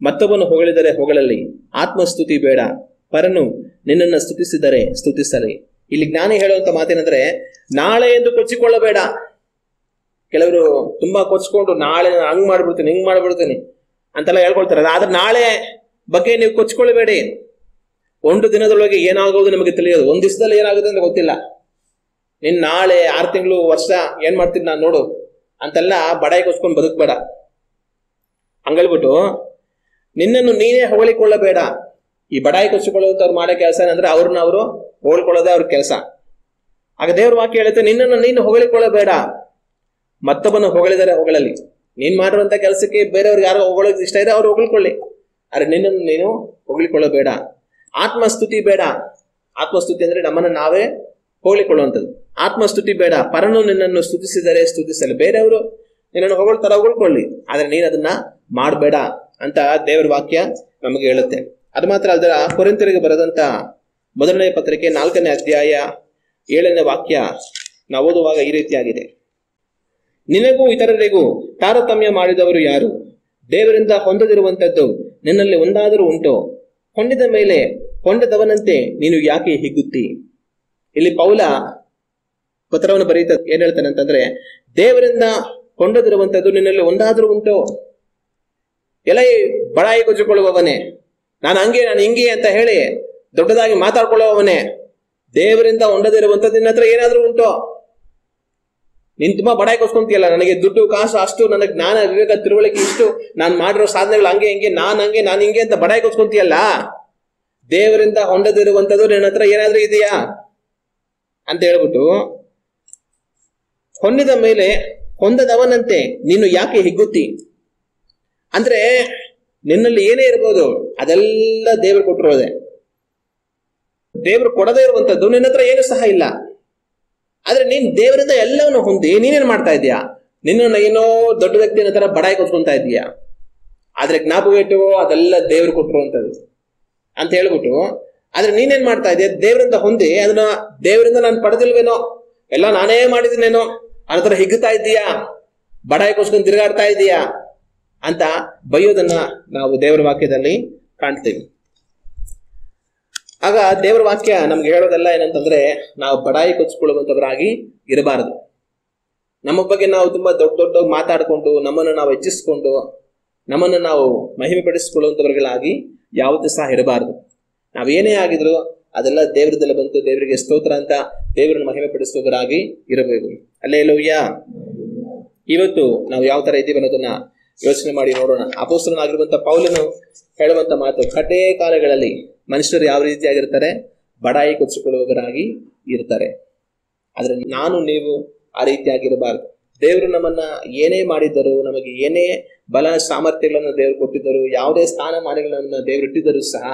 ಮತ್ತೊಬ್ಬನು ಹೊಗಳಿದರೆ ಹೊಗಳಲಿ. ಆತ್ಮಸ್ತುತಿ ಬೇಡ, ಪರನು ನಿನ್ನನ್ನು ಸ್ತುತಿಸಿದರೆ ಸ್ತುತಿಸಲಿ. ಇಲ್ಲಿ ಜ್ಞಾನಿ ಹೇಳುವಂತ ಮಾತೇನಂದ್ರೆ, ನಾಳೆ ಎಂದು ಕೊಚ್ಚಿಕೊಳ್ಳಬೇಡ. ಕೆಲವರು ತುಂಬಾ ಕೊಚ್ಕೊಂಡು ನಾಳೆ ಹಂಗ್ ಮಾಡ್ಬಿಡ್ತೀನಿ, ಹಿಂಗ್ ಮಾಡ್ಬಿಡ್ತೀನಿ ಅಂತೆಲ್ಲ ಹೇಳ್ಕೊಳ್ತಾರೆ. ಆದ್ರೆ ನಾಳೆ ಬಗ್ಗೆ ನೀವು ಕೊಚ್ಕೊಳ್ಬೇಡಿ. ಒಂದು ದಿನದೊಳಗೆ ಏನಾಗುವುದು ನಮಗೆ ತಿಳಿಯೋದು. ಒಂದ್ ದಿವಸದಲ್ಲಿ ಏನಾಗುತ್ತೆ ಅಂತ ಗೊತ್ತಿಲ್ಲ. ನೀನ್ ನಾಳೆ 6 ತಿಂಗಳು ವರ್ಷ ಏನ್ ಮಾಡ್ತೀನಿ ನಾನು ನೋಡು ಅಂತೆಲ್ಲ ಬಡಾಯಿ ಕೊಚ್ಕೊಂಡು ಬದುಕಬೇಡ. ಹಂಗಲ್ಬಿಟ್ಟು ನಿನ್ನನ್ನು ನೀನೇ ಹೊಗಳಿಕೊಳ್ಳಬೇಡ. ಈ ಬಡಾಯಿ ಕೊಚ್ಚಿಕೊಳ್ಳುವಂತವ್ರು ಮಾಡೋ ಕೆಲಸ ಏನಂದ್ರೆ ಅವ್ರನ್ನ ಅವರು ಹೊಗಳಿಕೊಳ್ಳೋದೇ ಅವ್ರ ಕೆಲಸ. ಆಗ ದೇವ್ರ ವಾಕ್ಯ ಹೇಳುತ್ತೆ, ನಿನ್ನನ್ನು ನೀನು ಹೊಗಳಿಕೊಳ್ಳಬೇಡ, ಮತ್ತೊಬ್ಬನು ಹೊಗಳಿದರೆ ಹೊಗಳಲಿ. ನೀನ್ ಮಾಡಿರುವಂತ ಕೆಲಸಕ್ಕೆ ಬೇರೆಯವ್ರಿಗೆ ಯಾರೋ ಹೊಗಳೋದು ಇಷ್ಟ ಇದೆ, ಅವ್ರು ಹೊಗಳ್ಕೊಳ್ಳಿ. ಆದ್ರೆ ನಿನ್ನನ್ನು ನೀನು ಹೊಗಳಿಕೊಳ್ಳಬೇಡ. ಆತ್ಮಸ್ತುತಿ ಬೇಡ. ಆತ್ಮಸ್ತುತಿ ಅಂದ್ರೆ ನಮ್ಮನ್ನು ನಾವೇ ಹೊಗಳಿಕೊಳ್ಳುವಂಥದ್ದು. ಆತ್ಮಸ್ತುತಿ ಬೇಡ, ಪರನು ನಿನ್ನನ್ನು ಸ್ತುತಿಸಿದರೆ ಸ್ತುತಿಸಲಿ. ಬೇರೆಯವರು ನಿನ್ನನ್ನು ಹೊಗಳ್ತಾರ, ಹೊಗಳ್ಕೊಳ್ಳಿ, ಆದ್ರೆ ನೀನ್ ಅದನ್ನ ಮಾಡಬೇಡ ಅಂತ ದೇವರ ವಾಕ್ಯ ನಮಗೆ ಹೇಳುತ್ತೆ. ಅದು ಮಾತ್ರ ಅಲ್ದರ ಕೊರಿಂಥರಿಗೆ ಬರೆದಂತ 1ನೇ ಪತ್ರಿಕೆ 4ನೇ ಅಧ್ಯಾಯ 7ನೇ ವಾಕ್ಯ ನಾವು ಓದುವಾಗ ಈ ರೀತಿಯಾಗಿದೆ. ನಿನಗೂ ಇತರರಿಗೂ ತಾರತಮ್ಯ ಮಾಡಿದವರು ಯಾರು? ದೇವರಿಂದ ಹೊಂದದಿರುವಂತದ್ದು ನಿನ್ನಲ್ಲಿ ಒಂದಾದರೂ ಉಂಟೋ? ಹೊಂದಿದ ಮೇಲೆ ಹೊಂದದವನಂತೆ ನೀನು ಯಾಕೆ ಹಿಗ್ಗುತ್ತಿ? ಇಲ್ಲಿ ಪೌಲ ಪತ್ರವನ್ನು ಬರೀತ ಏನ್ ಹೇಳ್ತಾನೆ ಅಂತಂದ್ರೆ, ದೇವರಿಂದ ಹೊಂದದಿರುವಂತದ್ದು ನಿನ್ನಲ್ಲಿ ಒಂದಾದರೂ ಉಂಟೋ? ಎಲ್ಲ ಬಡಾಯಿ ಕೊಚ್ಚಿಕೊಳ್ಳುವವನೇ, ನಾನು ಹಂಗೆ ನಾನು ಹಿಂಗೆ ಅಂತ ಹೇಳಿ ದೊಡ್ಡದಾಗಿ ಮಾತಾಡ್ಕೊಳ್ಳುವವನೇ, ದೇವರಿಂದ ಹೊಂದದಿರುವಂತದ್ದು ನಿನ್ನ ಹತ್ರ ಏನಾದ್ರೂ ಉಂಟೋ? ನೀನ್ ತುಂಬಾ ಬಡಾಯಿ ಕೊಚ್ಕೊಂತೀಯಲ್ಲ, ನನಗೆ ದುಡ್ಡು ಕಾಸು ಅಷ್ಟು, ನನಗೆ ಜ್ಞಾನ ವಿವೇಕ ತಿಳುವಳಿಕೆ ಇಷ್ಟು, ನಾನು ಮಾಡಿರೋ ಸಾಧನೆಗಳು ಹಂಗೆ ಹಿಂಗೆ, ನಾನು ಹಿಂಗೆ ಅಂತ ಬಡಾಯಿ ಕೊಚ್ಕೊಂತೀಯಲ್ಲ, ದೇವರಿಂದ ಹೊಂದದಿರುವಂತದ್ದು ನಿನ್ನ ಹತ್ರ ಏನಾದ್ರೂ ಇದೆಯಾ ಅಂತ ಹೇಳ್ಬಿಟ್ಟು, ಹೊಂದಿದ ಮೇಲೆ ಹೊಂದದವನಂತೆ ನೀನು ಯಾಕೆ ಹಿಗ್ಗುತ್ತಿ? ಅಂದ್ರೆ ನಿನ್ನಲ್ಲಿ ಏನೇ ಇರ್ಬೋದು ಅದೆಲ್ಲ ದೇವರು ಕೊಟ್ಟಿರೋದೆ. ದೇವರು ಕೊಡದೇ ಇರುವಂತದ್ದು ನಿನ್ನ ಹತ್ರ ಏನು ಸಹ ಇಲ್ಲ. ಆದ್ರೆ ನೀನ್ ದೇವರಿಂದ ಎಲ್ಲವನ್ನು ಹೊಂದಿ ನೀನೇನ್ ಮಾಡ್ತಾ ಇದೀಯಾ? ನಿನ್ನ ಏನೋ ದೊಡ್ಡ ವ್ಯಕ್ತಿನ ತರ ಬಡಾಯಿ ಕೊಚ್ಕೊಂತಾ ಇದೀಯಾ. ಆದ್ರೆ ಜ್ಞಾಪಕ ಇಟ್ಟು ಅದೆಲ್ಲ ದೇವ್ರು ಕೊಟ್ಟಿರುವಂತದ್ದು ಅಂತ ಹೇಳ್ಬಿಟ್ಟು, ಆದ್ರೆ ನೀನೇನ್ ಮಾಡ್ತಾ ಇದೀಯ? ದೇವರಿಂದ ಹೊಂದಿ ಅದನ್ನ ದೇವರಿಂದ ನಾನು ಪಡೆದಿಲ್ವೇನೋ, ಎಲ್ಲ ನಾನೇ ಮಾಡಿದಿನೇನೋ ಅನ್ನೋ ತರ ಹಿಗ್ಗುತ್ತಾ ಇದ್ದೀಯಾ, ಬಡಾಯಿ ಕೊಚ್ಕೊಂಡು ತಿರುಗಾಡ್ತಾ ಇದೀಯಾ ಅಂತ ಬೈಯೋದನ್ನ ನಾವು ದೇವರ ವಾಕ್ಯದಲ್ಲಿ ಕಾಣ್ತೀವಿ. ಆಗ ದೇವರ ವಾಕ್ಯ ನಮ್ಗೆ ಹೇಳೋದೆಲ್ಲ ಏನಂತಂದ್ರೆ, ನಾವು ಬಡಾಯಿ ಕೊಚ್ಚಿಕೊಳ್ಳುವಂತವರಾಗಿ ಇರಬಾರದು. ನಮ್ಮ ಬಗ್ಗೆ ನಾವು ತುಂಬಾ ದೊಡ್ಡ ಮಾತಾಡ್ಕೊಂಡು, ನಮ್ಮನ್ನು ನಾವು ಹೆಚ್ಚಿಸ್ಕೊಂಡು, ನಮ್ಮನ್ನು ನಾವು ಮಹಿಮೆ ಪಡಿಸಿಕೊಳ್ಳುವಂತವರುಗಳಾಗಿ ಯಾವತ್ತೂ ಸಹ ಇರಬಾರದು. ನಾವೇನೇ ಆಗಿದ್ರು ಅದೆಲ್ಲ ದೇವರದೆಲ್ಲ ಬಂತು, ದೇವರಿಗೆ ಸ್ತೋತ್ರ ಅಂತ ದೇವರನ್ನು ಮಹಿಮೆ ಪಡಿಸುವವರಾಗಿ ಇರಬೇಕು. ಹಲ್ಲೆಲೂಯ. ಇವತ್ತು ನಾವು ಯಾವ ತರ ಇದ್ದೀವಿ ಅನ್ನೋದನ್ನ ಯೋಚನೆ ಮಾಡಿ ನೋಡೋಣ. ಅಪೊಸ್ತಲನಾಗಿರುವಂತ ಪೌಲನು ಹೇಳುವಂತ ಮಾತು, ಕಡೇ ಕಾಲಗಳಲ್ಲಿ ಮನುಷ್ಯರು ಯಾವ ರೀತಿಯಾಗಿರ್ತಾರೆ? ಬಡಾಯಿ ಕೊಚ್ಚಿಕೊಳ್ಳುವವರಾಗಿ ಇರ್ತಾರೆ. ಆದ್ರೆ ನಾನು ನೀವು ಆ ರೀತಿಯಾಗಿರಬಾರದು. ದೇವರು ನಮ್ಮನ್ನ ಏನೇ ಮಾಡಿದ್ದರು, ನಮಗೆ ಏನೇ ಬಲ ಸಾಮರ್ಥ್ಯಗಳನ್ನು ದೇವರು ಕೊಟ್ಟಿದ್ದರು, ಯಾವುದೇ ಸ್ಥಾನಮಾನಗಳನ್ನು ದೇವರು ಇಟ್ಟಿದ್ದರೂ ಸಹ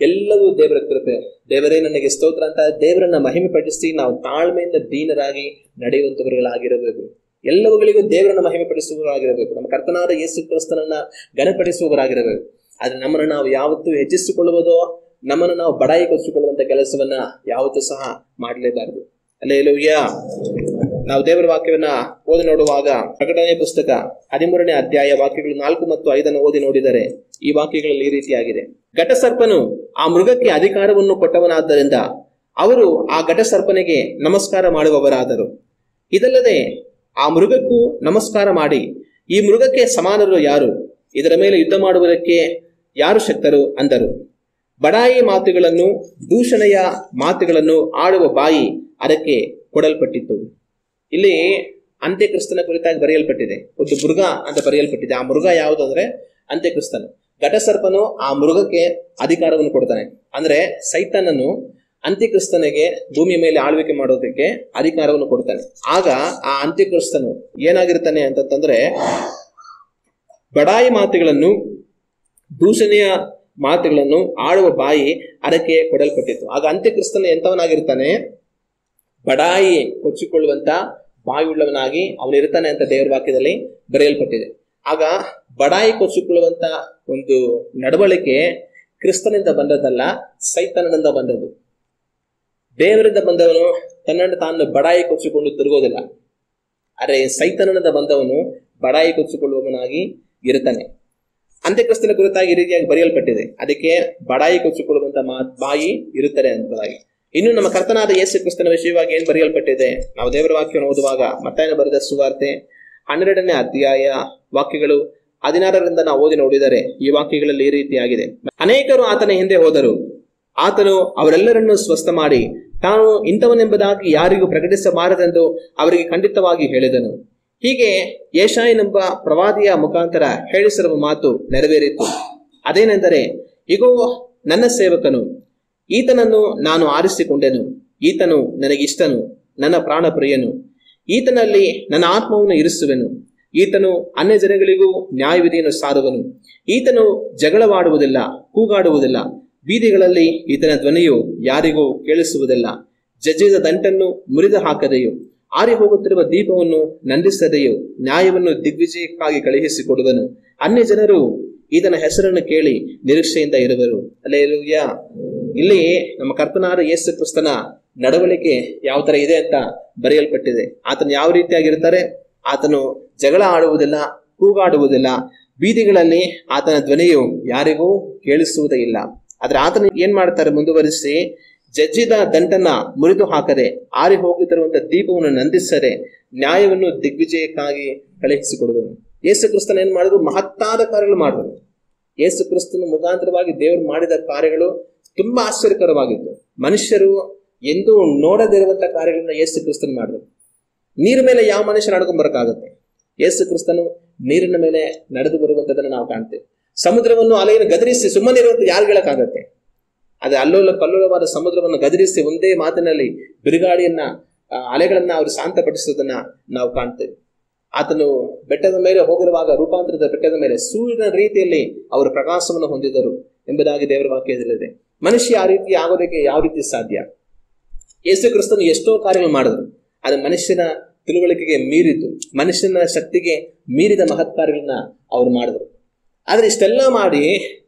ಎಲ್ಲವೂ ದೇವರ ಕೃಪೆ. ದೇವರೇ ನನಗೆ ಸ್ತೋತ್ರ ಅಂತ ದೇವರನ್ನ ಮಹಿಮೆ ಪಡಿಸಿ ನಾವು ತಾಳ್ಮೆಯಿಂದ ದೀನರಾಗಿ ನಡೆಯುವಂತವರುಗಳಾಗಿರಬೇಕು. ಎಲ್ಲವುಗಳಿಗೂ ದೇವರನ್ನ ಮಹಿಮೆ ಪಡಿಸುವವರಾಗಿರಬೇಕು. ನಮ್ಮ ಕರ್ತನಾದ ಯೇಸು ಕ್ರಿಸ್ತನನ್ನ ಘನಪಡಿಸುವವರಾಗಿರಬೇಕು. ಆದ್ರೆ ನಮ್ಮನ್ನು ನಾವು ಯಾವತ್ತೂ ಹೆಚ್ಚಿಸಿಕೊಳ್ಳುವುದೋ, ನಮ್ಮನ್ನು ನಾವು ಬಡಾಯಿ ಕೊಚ್ಚಿಕೊಳ್ಳುವಂತ ಕೆಲಸವನ್ನ ಯಾವತ್ತೂ ಸಹ ಮಾಡಲೇಬಾರದು. ಹಲ್ಲೆಲೂಯ. ನಾವು ದೇವರ ವಾಕ್ಯವನ್ನ ಓದಿ ನೋಡುವಾಗ ಪ್ರಕಟಣೆ ಪುಸ್ತಕ 13ನೇ ಅಧ್ಯಾಯ ವಾಕ್ಯಗಳು 4 ಮತ್ತು 5 ಓದಿ ನೋಡಿದರೆ ಈ ವಾಕ್ಯಗಳಲ್ಲಿ ಈ ರೀತಿಯಾಗಿದೆ. ಘಟಸರ್ಪನು ಆ ಮೃಗಕ್ಕೆ ಅಧಿಕಾರವನ್ನು ಕೊಟ್ಟವನಾದ್ದರಿಂದ ಅವರು ಆ ಘಟಸರ್ಪನಿಗೆ ನಮಸ್ಕಾರ ಮಾಡುವವರಾದರು. ಇದಲ್ಲದೆ ಆ ಮೃಗಕ್ಕೂ ನಮಸ್ಕಾರ ಮಾಡಿ, ಈ ಮೃಗಕ್ಕೆ ಸಮಾನರು ಯಾರು? ಇದರ ಮೇಲೆ ಯುದ್ಧ ಮಾಡುವುದಕ್ಕೆ ಯಾರು ಶಕ್ತರು ಅಂದರು. ಬಡಾಯಿ ಮಾತುಗಳನ್ನು, ದೂಷಣೆಯ ಮಾತುಗಳನ್ನು ಆಡುವ ಬಾಯಿ ಅದಕ್ಕೆ ಕೊಡಲ್ಪಟ್ಟಿತ್ತು. ಇಲ್ಲಿ ಅಂತ್ಯಕ್ರಿಸ್ತನ ಕುರಿತಾಗಿ ಬರೆಯಲ್ಪಟ್ಟಿದೆ. ಒಂದು ಮೃಗ ಅಂತ ಬರೆಯಲ್ಪಟ್ಟಿದೆ. ಆ ಮೃಗ ಯಾವುದು ಅಂದ್ರೆ ಅಂತ್ಯಕ್ರಿಸ್ತನು. ಘಟಸರ್ಪನು ಆ ಮೃಗಕ್ಕೆ ಅಧಿಕಾರವನ್ನು ಕೊಡ್ತಾನೆ. ಅಂದ್ರೆ ಸೈತಾನನು ಅಂತ್ಯಕ್ರಿಸ್ತನಿಗೆ ಭೂಮಿಯ ಮೇಲೆ ಆಳ್ವಿಕೆ ಮಾಡೋದಕ್ಕೆ ಅಧಿಕಾರವನ್ನು ಕೊಡ್ತಾನೆ. ಆಗ ಆ ಅಂತ್ಯಕ್ರಿಸ್ತನು ಏನಾಗಿರ್ತಾನೆ ಅಂತಂದ್ರೆ ಬಡಾಯಿ ಮಾತುಗಳನ್ನು, ದೂಷಣೆಯ ಮಾತುಗಳನ್ನು ಆಡುವ ಬಾಯಿ ಅದಕ್ಕೆ ಕೊಡಲ್ಪಟ್ಟಿತ್ತು. ಆಗ ಅಂತ್ಯಕ್ರಿಸ್ತನು ಎಂತವನಾಗಿರ್ತಾನೆ? ಬಡಾಯಿ ಕೊಚ್ಚಿಕೊಳ್ಳುವಂತ ಬಾಯುಳ್ಳವನಾಗಿ ಅವನಿರ್ತಾನೆ ಅಂತ ದೇವರ ವಾಕ್ಯದಲ್ಲಿ ಬರೆಯಲ್ಪಟ್ಟಿದೆ. ಆಗ ಬಡಾಯಿ ಕೊಚ್ಚಿಕೊಳ್ಳುವಂತ ಒಂದು ನಡವಳಿಕೆ ಕ್ರಿಸ್ತನಿಂದ ಬಂದದ್ದಲ್ಲ, ಸೈತಾನನಿಂದ ಬಂದದ್ದು. ದೇವರಿಂದ ಬಂದವನು ತನ್ನನ್ನು ತಾನು ಬಡಾಯಿ ಕೊಚ್ಚಿಕೊಂಡು ತಿರುಗೋದಿಲ್ಲ. ಆದರೆ ಸೈತಾನನಿಂದ ಬಂದವನು ಬಡಾಯಿ ಕೊಚ್ಚಿಕೊಳ್ಳುವವನಾಗಿ ಇರ್ತಾನೆ. ಅಂತ್ಯಕ್ರಿಸ್ತನ ಕುರಿತಾಗಿ ಈ ರೀತಿಯಾಗಿ ಬರೆಯಲ್ಪಟ್ಟಿದೆ. ಅದಕ್ಕೆ ಬಡಾಯಿ ಕೊಚ್ಚಿಕೊಳ್ಳುವಂತ ಬಾಯಿ ಇರುತ್ತದೆ ಎಂಬುದಾಗಿ. ಇನ್ನು ನಮ್ಮ ಕರ್ತನಾದ ಯೇಸು ಕ್ರಿಸ್ತನ ವಿಷಯವಾಗಿ ಏನ್ ಬರೆಯಲ್ಪಟ್ಟಿದೆ? ನಾವು ದೇವರ ವಾಕ್ಯವನ್ನು ಓದುವಾಗ ಮತ್ತಾಯನ ಬರೆದ ಸುವಾರ್ತೆ 12ನೇ ಅಧ್ಯಾಯ ವಾಕ್ಯಗಳು 16ರಿಂದ ನಾವು ಓದಿ ನೋಡಿದರೆ ಈ ವಾಕ್ಯಗಳಲ್ಲಿ ಈ ರೀತಿಯಾಗಿದೆ. ಅನೇಕರು ಆತನ ಹಿಂದೆ ಹೋದರು. ಆತನು ಅವರೆಲ್ಲರನ್ನೂ ಸ್ವಸ್ಥ ಮಾಡಿ ತಾನು ಇಂಥವನೆಂಬುದಾಗಿ ಯಾರಿಗೂ ಪ್ರಕಟಿಸಬಾರದೆಂದು ಅವರಿಗೆ ಖಂಡಿತವಾಗಿ ಹೇಳಿದನು. ಹೀಗೆ ಯೆಶಾಯನೆಂಬ ಪ್ರವಾದಿಯ ಮುಖಾಂತರ ಹೇಳಿಸಿರುವ ಮಾತು ನೆರವೇರಿತು. ಅದೇನೆಂದರೆ, ಇಗೋ ನನ್ನ ಸೇವಕನು, ಈತನನ್ನು ನಾನು ಆರಿಸಿಕೊಂಡೆನು, ಈತನು ನನಗಿಷ್ಟನು, ನನ್ನ ಪ್ರಾಣ ಪ್ರಿಯನು, ಈತನಲ್ಲಿ ನನ್ನ ಆತ್ಮವನ್ನು ಇರಿಸುವೆನು. ಈತನು ಅನ್ಯ ಜನಗಳಿಗೂ ನ್ಯಾಯವಿಧಿಯನ್ನು ಸಾರುವನು. ಈತನು ಜಗಳವಾಡುವುದಿಲ್ಲ, ಕೂಗಾಡುವುದಿಲ್ಲ. ಬೀದಿಗಳಲ್ಲಿ ಈತನ ಧ್ವನಿಯು ಯಾರಿಗೂ ಕೇಳಿಸುವುದಿಲ್ಲ. ಜಜ್ಜಿದ ದಂಟನ್ನು ಮುರಿದು ಹಾಕದೆಯೋ, ಆರಿ ಹೋಗುತ್ತಿರುವ ದೀಪವನ್ನು ನಂದಿಸದೆಯೋ ನ್ಯಾಯವನ್ನು ದಿಗ್ವಿಜಯಕ್ಕಾಗಿ ಕಳುಹಿಸಿಕೊಡುವನು. ಅನ್ಯ ಜನರು ಈತನ ಹೆಸರನ್ನು ಕೇಳಿ ನಿರೀಕ್ಷೆಯಿಂದ ಇರುವರು. ಹಲ್ಲೆಲೂಯಾ. ಇಲ್ಲಿ ನಮ್ಮ ಕರ್ತನಾದ ಯೇಸು ಕ್ರಿಸ್ತನ ನಡವಳಿಕೆ ಯಾವ ತರ ಇದೆ ಅಂತ ಬರೆಯಲ್ಪಟ್ಟಿದೆ. ಆತನು ಯಾವ ರೀತಿಯಾಗಿರ್ತಾರೆ? ಆತನು ಜಗಳ ಆಡುವುದಿಲ್ಲ, ಕೂಗಾಡುವುದಿಲ್ಲ. ಬೀದಿಗಳಲ್ಲಿ ಆತನ ಧ್ವನಿಯು ಯಾರಿಗೂ ಕೇಳಿಸುವುದೇ ಇಲ್ಲ. ಆದ್ರೆ ಆತನು ಏನ್ ಮಾಡ್ತಾರೆ? ಮುಂದುವರಿಸಿ, ಜಜ್ಜಿದ ದಂಟನ್ನ ಮುರಿದು ಹಾಕದೆ, ಆರಿ ಹೋಗುತ್ತಿರುವಂತ ದೀಪವನ್ನು ನಂದಿಸದೆ, ನ್ಯಾಯವನ್ನು ದಿಗ್ವಿಜಯಕ್ಕಾಗಿ ಕಳುಹಿಸಿಕೊಡುವನು. ಯೇಸು ಕ್ರಿಸ್ತನ ಏನ್ ಮಾಡಿದ್ರು? ಮಹತ್ತಾದ ಕಾರ್ಯಗಳು ಮಾಡಿದ್ರು. ಯೇಸು ಕ್ರಿಸ್ತನ ಮುಖಾಂತರವಾಗಿ ದೇವರು ಮಾಡಿದ ಕಾರ್ಯಗಳು ತುಂಬಾ ಆಶ್ಚರ್ಯಕರವಾಗಿತ್ತು. ಮನುಷ್ಯರು ಎಂದೂ ನೋಡದಿರುವಂತ ಕಾರ್ಯಗಳನ್ನ ಯೇಸು ಕ್ರಿಸ್ತನ್ ಮಾಡಿದ್ರು. ನೀರ ಮೇಲೆ ಯಾವ ಮನುಷ್ಯ ನಡ್ಕೊಂಡ್ ಬರಕಾಗುತ್ತೆ? ಯೇಸು ಕ್ರಿಸ್ತನು ನೀರಿನ ಮೇಲೆ ನಡೆದು ಬರುವಂತದನ್ನ ನಾವು ಕಾಣ್ತೇವೆ. ಸಮುದ್ರವನ್ನು ಅಲೆಯನ್ನು ಗದರಿಸಿ ಸುಮ್ಮನೆ ಇರುವಂತ ಯಾರು ಹೇಳಕ್ಕಾಗತ್ತೆ? ಅದೇ ಅಲ್ಲೋಲ ಕಲ್ಲೋಲವಾದ ಸಮುದ್ರವನ್ನು ಗದರಿಸಿ ಒಂದೇ ಮಾತಿನಲ್ಲಿ ಬಿರುಗಾಳಿಯನ್ನ, ಅಲೆಗಳನ್ನ ಅವರು ಶಾಂತಪಡಿಸುವುದನ್ನ ನಾವು ಕಾಣ್ತೇವೆ. ಆತನು ಬೆಟ್ಟದ ಮೇಲೆ ಹೋಗಿರುವಾಗ ರೂಪಾಂತರದ ಬೆಟ್ಟದ ಮೇಲೆ ಸೂರ್ಯನ ರೀತಿಯಲ್ಲಿ ಅವರು ಪ್ರಕಾಶವನ್ನು ಹೊಂದಿದರು ಎಂಬುದಾಗಿ ದೇವರ ವಾಕ್ಯದಲ್ಲಿದೆ. ಮನುಷ್ಯ ಆ ರೀತಿ ಆಗೋದಕ್ಕೆ ಯಾವ ರೀತಿ ಸಾಧ್ಯ? ಯೇಸು ಕ್ರಿಸ್ತನು ಎಷ್ಟೋ ಕಾರ್ಯಗಳು ಮಾಡಿದ್ರು. ಅದು ಮನುಷ್ಯನ ತಿಳುವಳಿಕೆಗೆ ಮೀರಿದ್ದು, ಮನುಷ್ಯನ ಶಕ್ತಿಗೆ ಮೀರಿದ ಮಹತ್ ಕಾರ್ಯಗಳನ್ನ ಅವ್ರು ಮಾಡಿದ್ರು. ಆದ್ರೆ ಇಷ್ಟೆಲ್ಲ ಮಾಡಿ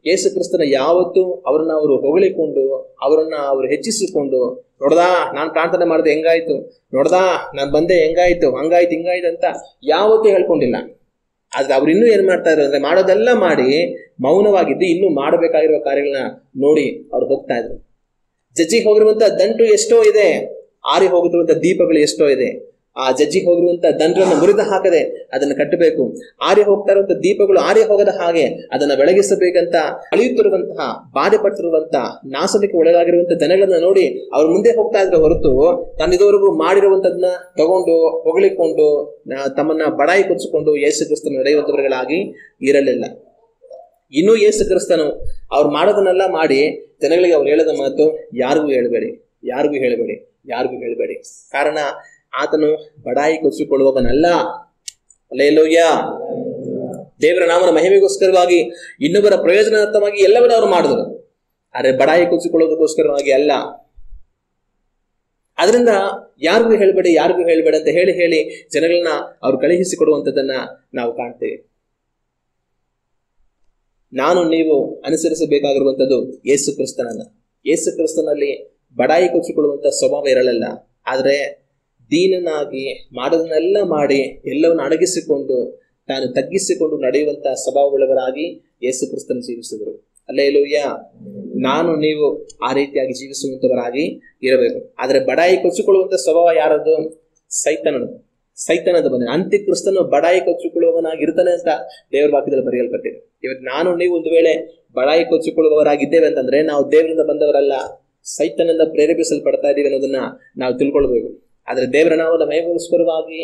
ಯೇಸು ಕ್ರಿಸ್ತನ ಯಾವತ್ತೂ ಅವ್ರನ್ನ ಅವರು ಹೊಗಳಿಕೊಂಡು, ಅವರನ್ನ ಅವರು ಹೆಚ್ಚಿಸಿಕೊಂಡು, ನೋಡ್ದಾ ನಾನ್ ಪ್ರಾರ್ಥನೆ ಮಾಡಿದೆ ಹೆಂಗಾಯ್ತು, ನೋಡ್ದಾ ನಾನ್ ಬಂದೆ ಹೆಂಗಾಯ್ತು, ಹಂಗಾಯ್ತು ಹಿಂಗಾಯ್ತು ಅಂತ ಯಾವತ್ತೂ ಹೇಳ್ಕೊಂಡಿಲ್ಲ. ಆದ್ರೆ ಅವ್ರು ಇನ್ನೂ ಏನ್ ಮಾಡ್ತಾ ಇದ್ರು ಅಂದ್ರೆ, ಮಾಡೋದೆಲ್ಲ ಮಾಡಿ ಮೌನವಾಗಿದ್ದು ಇನ್ನೂ ಮಾಡಬೇಕಾಗಿರುವ ಕಾರ್ಯಗಳನ್ನ ನೋಡಿ ಅವ್ರು ಹೋಗ್ತಾ ಇದ್ರು. ಜಜ್ಜಿಗೆ ಹೋಗಿರುವಂತ ದಂಟು ಎಷ್ಟೋ ಇದೆ, ಆರಿ ಹೋಗುತ್ತಿರುವಂತ ದೀಪಗಳು ಎಷ್ಟೋ ಇದೆ. ಆ ಜಜ್ಜಿಗೆ ಹೋಗಿರುವಂತ ದಂಡನ್ನು ಮುರಿದು ಹಾಕದೆ ಅದನ್ನ ಕಟ್ಟಬೇಕು. ಆರಿ ಹೋಗ್ತಾ ಇರುವಂತ ದೀಪಗಳು ಆರಿ ಹೋಗದ ಹಾಗೆ ಅದನ್ನ ಬೆಳಗಿಸಬೇಕಂತ ಅಳಿಯುತ್ತಿರುವಂತಹ, ಬಾಧೆ ಪಟ್ಟಿರುವಂತಹ, ನಾಶನಕ್ಕೆ ಒಳಗಾಗಿರುವಂತ ಜನಗಳನ್ನ ನೋಡಿ ಅವ್ರ ಮುಂದೆ ಹೋಗ್ತಾ ಇದ್ರೆ ಹೊರತು ತಾನು ಇದುವರೆಗೂ ಮಾಡಿರುವಂತದನ್ನ ತಗೊಂಡು ಹೊಗಳಿಕೊಂಡು ತಮ್ಮನ್ನ ಬಡಾಯಿ ಕೊಚ್ಚಿಕೊಂಡು ಯೇಸು ಕ್ರಿಸ್ತನ ನಡೆಯುವಂತವರುಗಳಾಗಿ ಇರಲಿಲ್ಲ. ಇನ್ನೂ ಯೇಸು ಕ್ರಿಸ್ತನು ಅವ್ರು ಮಾಡೋದನ್ನೆಲ್ಲ ಮಾಡಿ ಜನಗಳಿಗೆ ಅವ್ರು ಹೇಳದ ಮಾತು, ಯಾರಿಗೂ ಹೇಳಬೇಡಿ, ಯಾರಿಗೂ ಹೇಳಬೇಡಿ, ಯಾರಿಗೂ ಹೇಳಬೇಡಿ. ಕಾರಣ ಆತನು ಬಡಾಯಿ ಕೊಚ್ಚಿಕೊಳ್ಳುವವನಲ್ಲ. ಹಲ್ಲೆಲೂಯಾ. ದೇವರ ನಾಮನ ಮಹಿಮೆಗೋಸ್ಕರವಾಗಿ, ಇನ್ನೊಬ್ಬರ ಪ್ರಯೋಜನಾರ್ಥವಾಗಿ ಎಲ್ಲವನ್ನೂ ಅವರು ಮಾಡಿದ್ರು. ಆದ್ರೆ ಬಡಾಯಿ ಕೊಚ್ಚಿಕೊಳ್ಳೋದಕ್ಕೋಸ್ಕರವಾಗಿ ಅಲ್ಲ. ಅದರಿಂದ ಯಾರಿಗೂ ಹೇಳಬೇಡಿ, ಯಾರಿಗೂ ಹೇಳಬೇಡಿ ಅಂತ ಹೇಳಿ ಹೇಳಿ ಜನಗಳನ್ನ ಅವ್ರು ಕಳುಹಿಸಿಕೊಡುವಂಥದ್ದನ್ನ ನಾವು ಕಾಣ್ತೇವೆ. ನಾನು ನೀವು ಅನುಸರಿಸಬೇಕಾಗಿರುವಂಥದ್ದು ಯೇಸು ಕ್ರಿಸ್ತನನ್ನ. ಯೇಸು ಕ್ರಿಸ್ತನಲ್ಲಿ ಬಡಾಯಿ ಕೊಚ್ಚಿಕೊಳ್ಳುವಂತ ಸ್ವಭಾವ ಇರಲಿಲ್ಲ. ಆದ್ರೆ ದೀನನಾಗಿ ಮಾಡೋದನ್ನೆಲ್ಲ ಮಾಡಿ ಎಲ್ಲವನ್ನು ಅಡಗಿಸಿಕೊಂಡು ತಾನು ತಗ್ಗಿಸಿಕೊಂಡು ನಡೆಯುವಂತಹ ಸ್ವಭಾವವುಳ್ಳವರಾಗಿ ಯೇಸು ಕ್ರಿಸ್ತನ ಜೀವಿಸಿದರು. ಹಲ್ಲೆಲೂಯಾ. ನಾನು ನೀವು ಆ ರೀತಿಯಾಗಿ ಜೀವಿಸುವಂತವರಾಗಿ ಇರಬೇಕು. ಆದ್ರೆ ಬಡಾಯಿ ಕೊಚ್ಚಿಕೊಳ್ಳುವಂತ ಸ್ವಭಾವ ಯಾರದು? ಸೈತಾನನದು. ಸೈತಾನದ ಬಂದ ಅಂತ್ಯಕ್ರಿಸ್ತನು ಬಡಾಯಿ ಕೊಚ್ಚಿಕೊಳ್ಳುವವನಾಗಿರ್ತಾನೆ ಅಂತ ದೇವರ ವಾಕ್ಯದಲ್ಲಿ ಬರೆಯಲ್ಪಟ್ಟಿದೆ. ಇವತ್ತು ನಾನು ನೀವು ಒಂದು ವೇಳೆ ಬಡಾಯಿ ಕೊಚ್ಚಿಕೊಳ್ಳುವವರಾಗಿದ್ದೇವೆ ಅಂತಂದ್ರೆ ನಾವು ದೇವರಿಂದ ಬಂದವರಲ್ಲ, ಸೈತಾನದಿಂದ ಪ್ರೇರೇಪಿಸಲ್ಪಡ್ತಾ ಇದ್ದೀವಿ ಅನ್ನೋದನ್ನ ನಾವು ತಿಳ್ಕೊಳ್ಬೇಕು. ಆದ್ರೆ ದೇವರ ನಾಮದ ಮಹಿಮೆಗೋಸ್ಕರವಾಗಿ,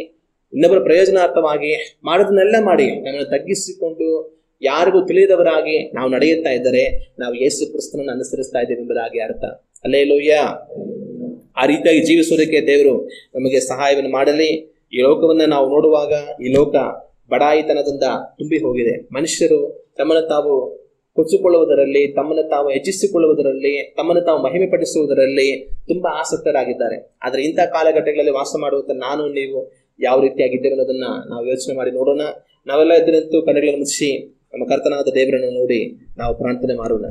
ಇನ್ನೊಬ್ಬರ ಪ್ರಯೋಜನಾರ್ಥವಾಗಿ ಮಾಡೋದನ್ನೆಲ್ಲ ಮಾಡಿ ನಮ್ಮನ್ನು ತಗ್ಗಿಸಿಕೊಂಡು ಯಾರಿಗೂ ತಿಳಿಯದವರಾಗಿ ನಾವು ನಡೆಯುತ್ತಾ ಇದ್ದರೆ ನಾವು ಯೇಸು ಕ್ರಿಸ್ತನನ್ನು ಅನುಸರಿಸ್ತಾ ಇದ್ದೇವೆ ಎಂಬುದಾಗಿ ಅರ್ಥ. ಹಲ್ಲೆಲೂಯಾ. ಆ ರೀತಿಯಾಗಿ ಜೀವಿಸುವುದಕ್ಕೆ ದೇವರು ನಮಗೆ ಸಹಾಯವನ್ನು ಮಾಡಲಿ. ಈ ಲೋಕವನ್ನ ನಾವು ನೋಡುವಾಗ ಈ ಲೋಕ ಬಡಾಯಿತನದಿಂದ ತುಂಬಿ ಹೋಗಿದೆ. ಮನುಷ್ಯರು ತಮ್ಮನ್ನು ತಾವು ಕೊಚ್ಚಿಕೊಳ್ಳುವುದರಲ್ಲಿ, ತಮ್ಮನ್ನು ತಾವು ಹೆಚ್ಚಿಸಿಕೊಳ್ಳುವುದರಲ್ಲಿ, ತಮ್ಮನ್ನು ತಾವು ಮಹಿಮೆ ಪಡಿಸುವುದರಲ್ಲಿ ತುಂಬಾ ಆಸಕ್ತರಾಗಿದ್ದಾರೆ. ಆದ್ರೆ ಇಂಥ ಕಾಲಘಟ್ಟಗಳಲ್ಲಿ ವಾಸ ಮಾಡುವಂತ ನಾನು ನೀವು ಯಾವ ರೀತಿಯಾಗಿದ್ದೇವೆ ಅನ್ನೋದನ್ನ ನಾವು ಯೋಚನೆ ಮಾಡಿ ನೋಡೋಣ. ನಾವೆಲ್ಲ ಎದ್ದು ನಿಂತು ಕಣ್ಣುಗಳನ್ನು ಮುಚ್ಚಿ ನಮ್ಮ ಕರ್ತನಾದ ದೇವರನ್ನು ನೋಡಿ ನಾವು ಪ್ರಾರ್ಥನೆ ಮಾಡೋಣ.